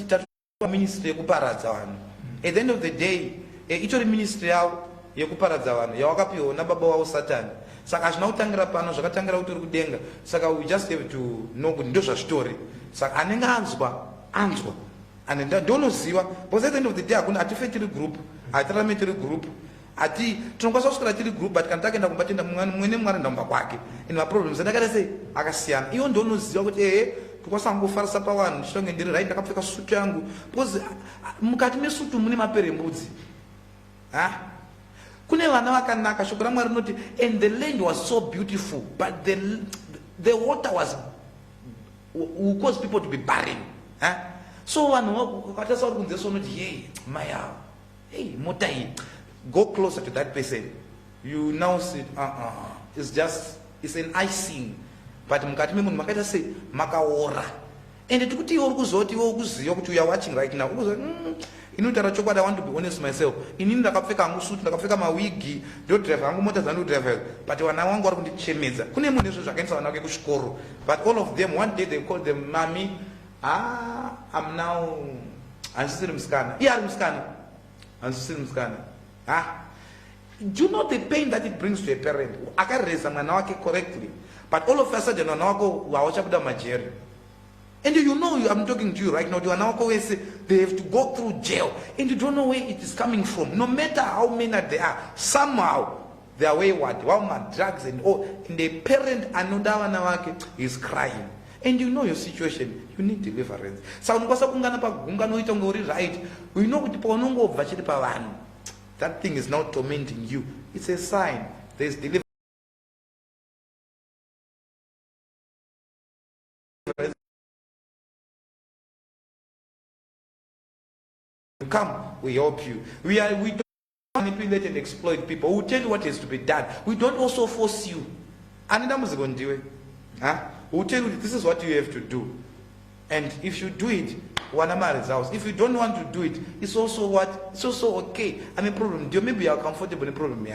ministry yekuparadza vanhu. At the end of the day, itori ministry yavo yekuparadza vanhu yawakapiwa nababa wavo Satani. Saka hazvina kutangira pano, zvakatangira kuti uri kudenga. Saka we just have to know kuti ndo zvazvitori. Saka anenge anzwa and ndonoziva, because at the end of the day hakuna atife tiri group, atirame tiri group, ati tinokwanisa kuswera tiri group, but kana takaenda kumbatenda mumwe nemwari ndaumba kwake, and maproblems andakaita sei akasiyana. Iwo ndonoziva kuti tikwanisa kungofarisa pavanhu ndichitonge ndiri right, ndakapfeka sutu yangu, because mukati mesutu mune maperembudzi. Kune vana vakanaka, shoko raMwari rinoti, and the land was so beautiful, but the water will cause people to be barren. So vanhu vakatasa uri kunze sonoti, hey maya, hey mota hii, go closer to that person, you now see it's an icing, but mukati memunhu makaita sei makaora. And tikuti iwe uri kuzoti iwe ukuziva kuti you are watching right now, ukuziva inotaura chokwadi. I want to be honest myself. Inini ndakapfeka hangu suit, ndakapfeka mawigi, ndo driver hangu mota dzangu driver, but vana vangu vari kundichemedza. Kune munhu izvo zvakaendesa vana vake kuchikoro, but all of them one day they call them mommy. I'm now handisisiri musikana. Iye ari musikana, handisisiri musikana. Do you know the pain that it brings to a parent? Akareza mwana wake correctly, but all of a sudden mwana wako wawachabuda majeri. And you know, I'm talking to you right now, they have to go through jail, and you don't know where it is coming from. No matter how many they are, somehow they are wayward, drugs and all, and the parent another is crying. And you know your situation, you need deliverance. So right, we know that thing is now tormenting you. It's a sign there is deliverance. Come, we help you. We don't manipulate and exploit people. We tell you what is to be done. We don't also force you. We'll tell you this is what you have to do. And if you do it, results. If you don't want to do it, it's also okay. I mean, problem. Maybe you are comfortable in the problem.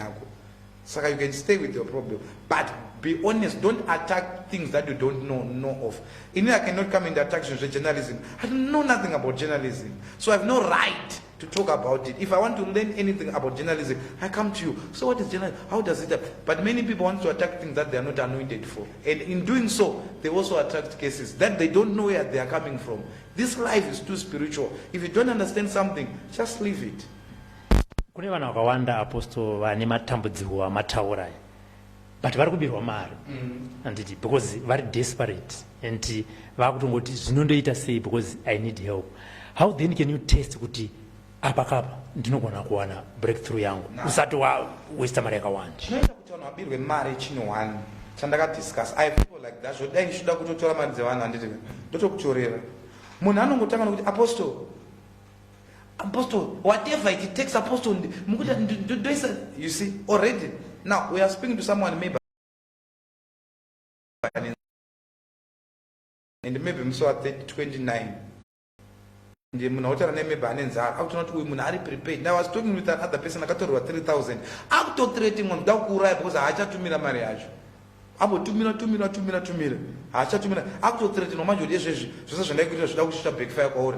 So you can stay with your problem. But be honest, don't attack things that you don't know of. I cannot come in the attack journalism. I don't know nothing about journalism. So I have no right to talk about it. If I want to learn anything about journalism, I come to you. So what is journalism? How does it happen? But many people want to attack things that they are not anointed for. And in doing so, they also attract cases that they don't know where they are coming from. This life is too spiritual. If you don't understand something, just leave it. Kune vanhu vakawanda apostle vane matambudziko amataura, but vari kubirwa mari anditi, because very desperate, and vakutongoti zvinondoita sei because I need help. How then can you test kuti apa kapa ndinogona kuwana breakthrough yangu usati waste mari yakawanda? Chinoita kuti vanhu vabirwe mari chinowana chandakadiscuss. I have people like that. Zvodai ndichida kutotora mari dzevanhu handiti ndotokutorera. Munhu anongotanga kuti Apostle, whatever it takes, Apostle, you see, already. Now, we are speaking to someone maybe, and maybe I'm so at 29. Now, I was talking with another person, I got to 3,000. I'm to trading on Dakurai because I had to meet a marriage. About 2 million. I shall to me. After threatening no matter big fire or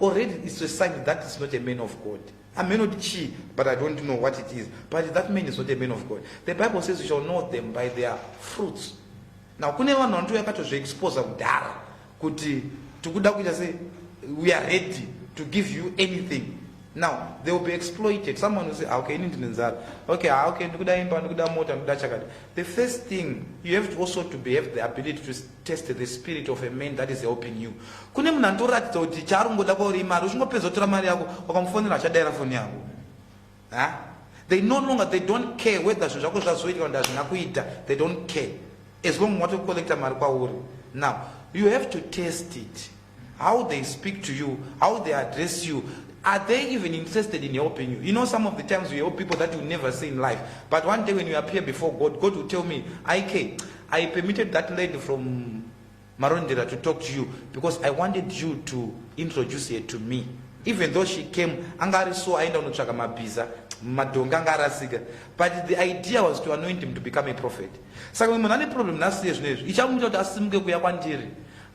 already it's a sign that is not a man of God. I may not cheat, but I don't know what it is. But that man is not a man of God. The Bible says you shall know them by their fruits. Now, kunewa nantu yakatozo expose udara kuti tukuda say we are ready to give you anything. Now they will be exploited. Someone will say, okay, okay, the first thing you have to also have the ability to test the spirit of a man that is helping you. They no longer, they don't care whether they don't care. As long as you collect a marquawuri. Now you have to test it. How they speak to you, how they address you. Are they even interested in helping you? You know, some of the times we help people that you never see in life. But one day when you appear before God, God will tell me, I permitted that lady from Marondera to talk to you because I wanted you to introduce her to me. Even though she came, angari so I don't know mabiza, but the idea was to anoint him to become a prophet. So when any problem na serious,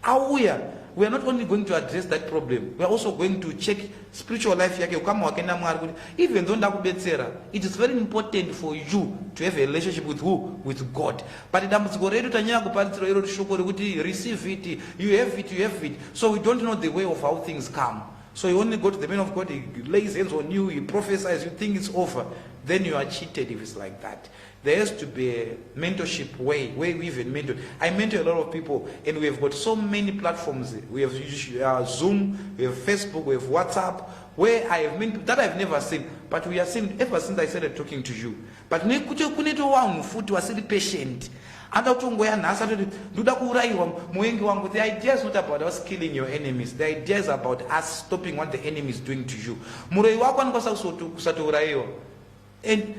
auya we are not only going to address that problem, we are also going to check spiritual life yake ukama wakenda Mwari kuti even though ndakubetsera, it is very important for you to have a relationship with who? With God. But dambudziko redu tanyanya kuparitsira iro shoko rekuti receive it, you have it. So we don't know the way of how things come. So you only go to the man of God, he lays hands on you, he prophesies, you think it's over. Then you are cheated if it's like that. There has to be a mentorship way where we even mentor. I mentor a lot of people, and we have got so many platforms. We have Zoom, we have Facebook, we have WhatsApp, where I have mentored that I've never seen. But we have seen ever since I started talking to you. But kuneto wangu futi wasili patient. And the idea is not about us killing your enemies. The idea is about us stopping what the enemy is doing to you. And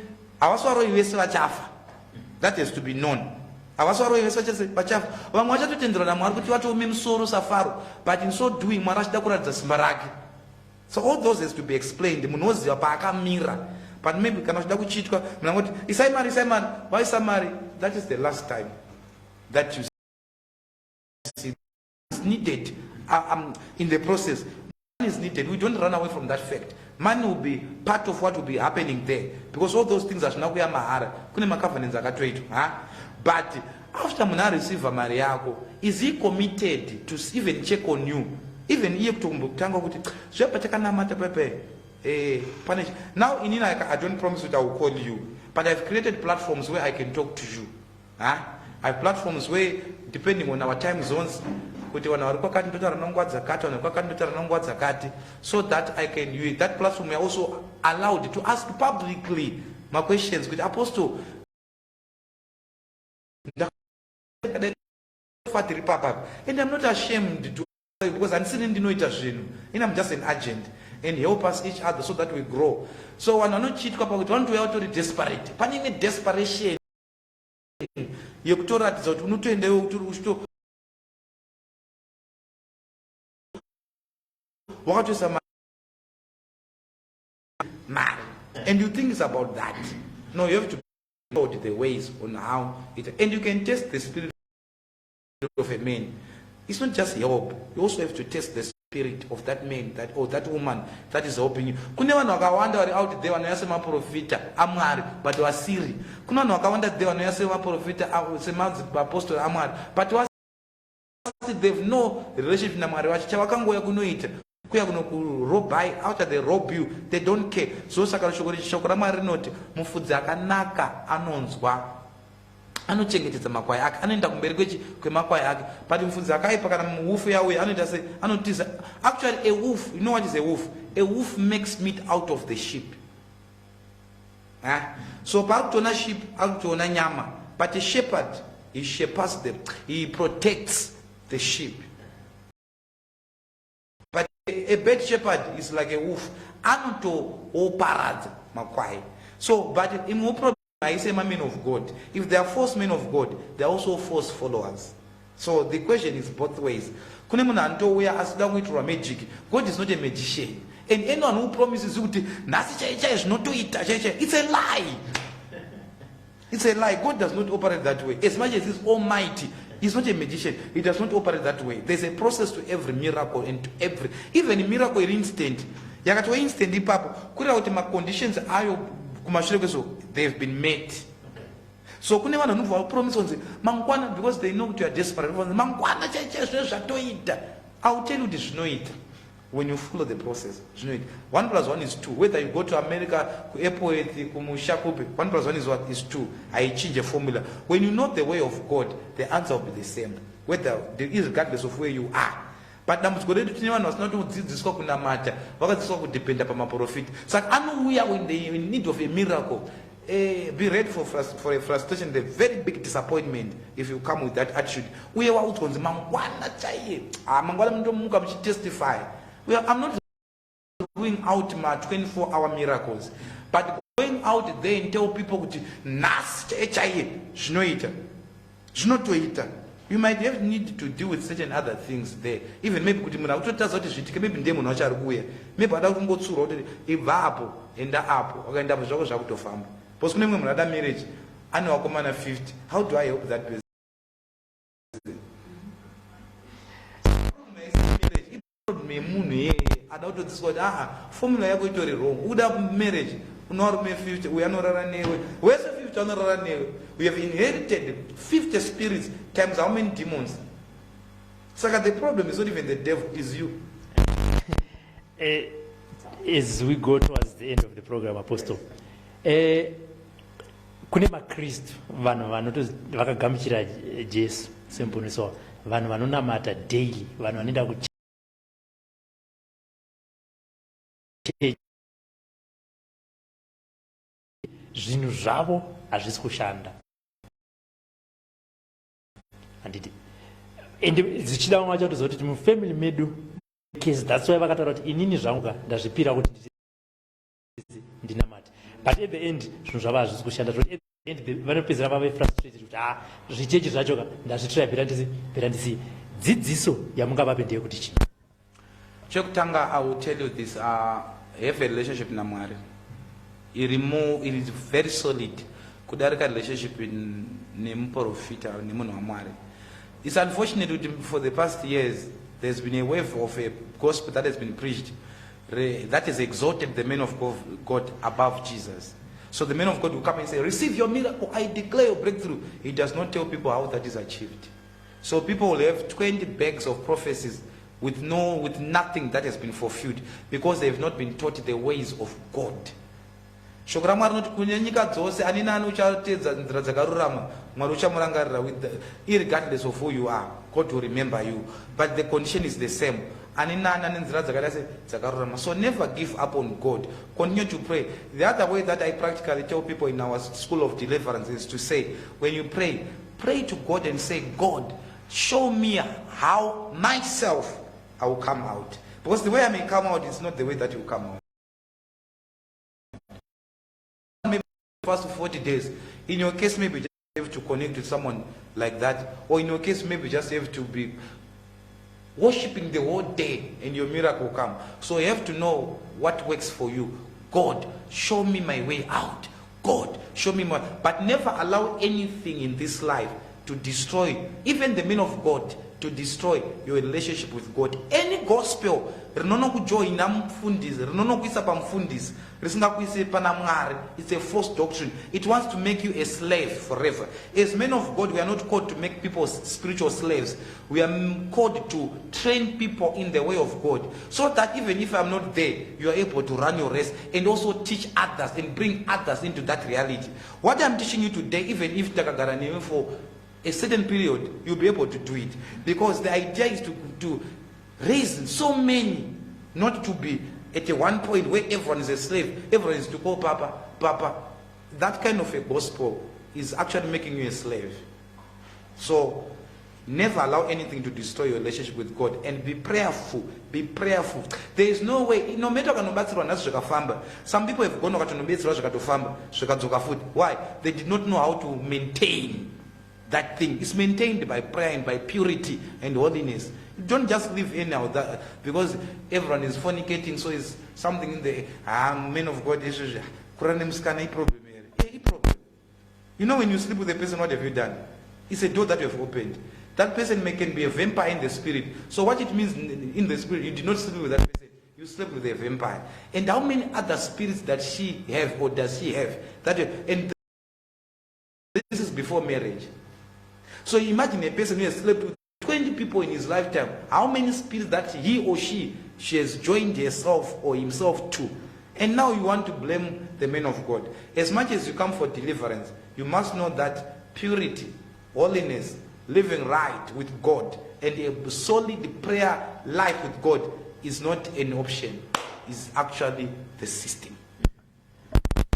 that has to be known. But in so doing, so all those has to be explained. But maybe cannot why Samari? That is the last time that you see it's needed in the process. Man is needed. We don't run away from that fact. Man will be part of what will be happening there. Because all those things are mahara. But after Muna receive a Mariako, is he committed to even check on you? Even if to tango now in I don't promise that I will call you, but I've created platforms where I can talk to you. I have platforms where, depending on our time zones, so that I can use that platform. We are also allowed to ask publicly my questions with Apostle. And I'm not ashamed to, because I'm still in the and I'm just an agent. And help us each other so that we grow. So when I not cheat couple, we want to be desperate. Panning desperation. You could that so to what is a man? And you think it's about that. No, you have to know the ways on how it, and you can test the spirit of a man. It's not just help. You also have to test the spirit of that man, that or that woman that is helping you. Kuna wanu wakawanda wali out there wanayasema profita amwari but wasiri. Kuna wanu wakawanda there wanayasema profita sema apostle amwari but wasiri. They've no relationship na mwari wachi chawakango ya kunoita. Kuya kuno rob by out they rob you, they don't care. So sakala shokora mwari noti mufudzi akanaka anonzwa. Anochengetedza makwai ake anoenda kumberi kwemakwai ake but mufudzi akaipa kana muwufu yawe anotiza. Actually a wolf, you know what is a wolf? A wolf makes meat out of the sheep. So pakutona sheep akutona nyama, but a shepherd, he shepherds them, he protects the sheep. But a bad shepherd is like a wolf, anoto oparad makwai. So but in problem I say men of God. If they are false men of God, they are also false followers. So the question is both ways. Magic. God is not a magician. And anyone who promises you not to eat, it's a lie. It's a lie. God does not operate that way. As much as He's almighty, He's not a magician. He does not operate that way. There's a process to every miracle and to every, even a miracle is instant. Yakatwa instant ipapo. Kura wote ma conditions ayo they've been met. So kune vana nuva promise onzi mangwana, because they know you are desperate. Mangwana I'll tell you this zvinoita when you follow the process. 1 + 1 is 2. Whether you go to America, airport, kumushakupe, 1 + 1 is what is 2. I change a formula. When you know the way of God, the answer will be the same. Whether regardless of where you are. But namutskoredu tine vanhu vasina kudzidziswa kunamata, vakadzidziswa kudependa pamaprofita. Saka anouya when they in need of a miracle. Be ready for a frustration, the very big disappointment if you come with that attitude. Uye waudzonzi mangwana chaiye. Mangwana mundomuka muchitestify. I'm not going out my 24-hour miracles, but going out there and tell people kuti nas chaiye zvinoita. Zvinotoita. You might have need to deal with certain other things there. Even maybe kuti munhu akutotaza kuti zvitike, maybe ndiye munhu achari kuuya. Maybe ada kungotsura kuti ibva apo enda apo wakaenda zvako zvakutofamba. Because kune mumwe munhu ada marriage ane wakomana 50. How do I help that person? problem yemunhu yeye ada kutodzidziswa kuti formula yako itori wrong. Uda marriage unovarume 50 uyu anorara newe wese 50 anorara newe. We have inherited 50 spirits times how many demons? Saka the problem is not even the devil, is you. As we go towards the end of the program, Apostle, kune makristu vanhu vanoti vakagamuchira Jesu semboniso, vanhu vanonamata daily, vanhu vanoenda kuchechi, zvinhu zvavo hazvisi kushanda. Handiti ende zichida mwacho kutozoti mufamily medu case, that's why vakataura kuti inini zvangu ndazvipira kuti ndinamate, but at the end zvinhu zvavo hazvisi kushanda. At the end vanopedzera vave frustrated kuti zvichechi zvacho ndazvitira bhera ndisi dzidziso yamungavape ndeye kuti chii. Chokutanga, I will tell you this, have a relationship namwari. It is very solid. Kudarika relationship nemuprofita nemunhu wamwari. It's unfortunate for the past years there's been a wave of a gospel that has been preached that has exalted the men of God above Jesus. So the men of God will come and say, receive your miracle, I declare your breakthrough. He does not tell people how that is achieved. So people will have 20 bags of prophecies with nothing that has been fulfilled because they have not been taught the ways of God. Shoko raMwari rinoti kunyanyika dzose ani nani uchatedza nzira dzakarurama Mwari uchamurangarira irregardless of who you are, God will remember you, but the condition is the same. Ani nani ane nzira dzakarurama. So never give up on God, continue to pray. The other way that I practically tell people in our school of deliverance is to say, when you pray to God and say, God, show me how myself I will come out, because the way I may come out is not the way that you come out. First 40 days. In your case, maybe just have to connect with someone like that, or in your case, maybe just have to be worshiping the whole day and your miracle will come. So you have to know what works for you. God, show me my way out. God, show me my... But never allow anything in this life to destroy, even the men of God, to destroy your relationship with God. Any gospel rinono kujoina mfundisi, rinono kuisa pa mfundisi, risinga kuisa pana Mwari, it's a false doctrine. It wants to make you a slave forever. As men of God, we are not called to make people spiritual slaves. We are called to train people in the way of God, so that even if I'm not there, you are able to run your race and also teach others and bring others into that reality. What I'm teaching you today, even if takagara for a certain period, you'll be able to do it, because the idea is to raise so many, not to be at a one point where everyone is a slave, everyone is to call Papa. That kind of a gospel is actually making you a slave. So never allow anything to destroy your relationship with God, and be prayerful. Be prayerful. There is no way, no matter what. Some people have gone why? They did not know how to maintain that thing. Is maintained by prayer and by purity and holiness. You don't just live anyhow that because everyone is fornicating, so it's something in the men of God problem. You know, when you sleep with a person, what have you done? It's a door that you have opened. That person can be a vampire in the spirit. So what it means in the spirit, you did not sleep with that person, you slept with a vampire. And how many other spirits that she have or does she have? And this is before marriage. So imagine a person who has slept with 20 people in his lifetime. How many spirits that he or she has joined herself or himself to? And now you want to blame the men of God. As much as you come for deliverance, you must know that purity, holiness, living right with God, and a solid prayer life with God is not an option. It's actually the system.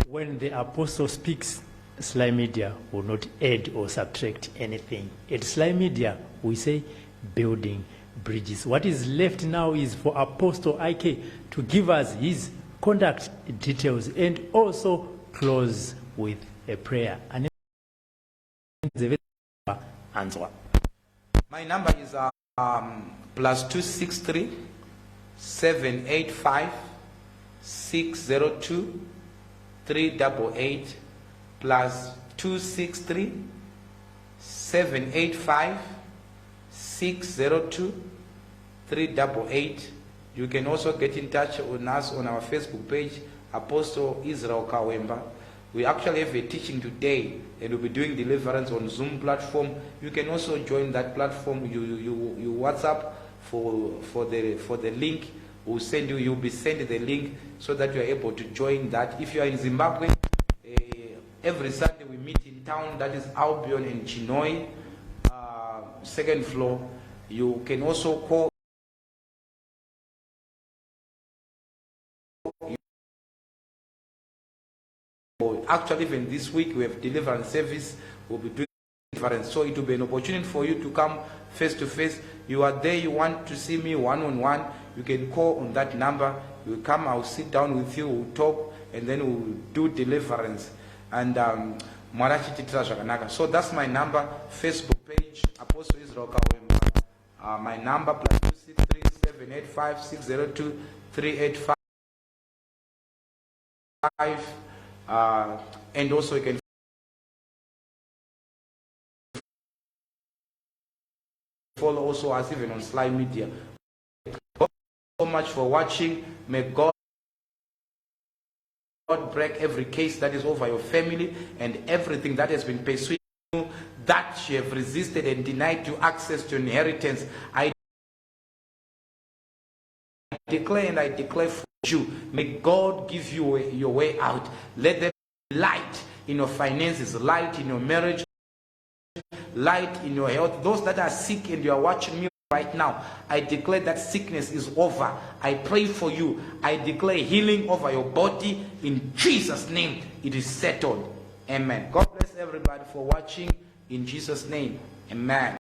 When the apostle speaks, Sly Media will not add or subtract anything. At Sly Media, we say building bridges. What is left now is for Apostle IK to give us his contact details and also close with a prayer. And my number is +263 785 602 388 +263 785 602 388. You can also get in touch with us on our Facebook page, Apostle Israel Kawemba. We actually have a teaching today, and we'll be doing deliverance on Zoom platform. You can also join that platform. You WhatsApp for the link. We'll send you. You'll be sent the link so that you are able to join that. If you are in Zimbabwe, every Sunday we meet in town. That is Albion and Chinoi, second floor. You can also call. Actually, even this week we have deliverance service. We'll be doing deliverance, so it will be an opportunity for you to come face to face. You are there, you want to see me one-on-one, you can call on that number. You come, I'll sit down with you, we'll talk, and then we'll do deliverance. And so that's my number, Facebook page, Apostle Israel Kawemba. My number +263-785-602-385. And also you can follow also us even on Slide Media. Thank you so much for watching. May God break every case that is over your family and everything that has been pursuing you, that you have resisted and denied you access to inheritance. I declare and I declare for you, may God give you your way out. Let there be light in your finances, light in your marriage, light in your health. Those that are sick and you are watching me right now, I declare that sickness is over. I pray for you. I declare healing over your body in Jesus' name. It is settled. Amen. God bless everybody for watching in Jesus' name. Amen.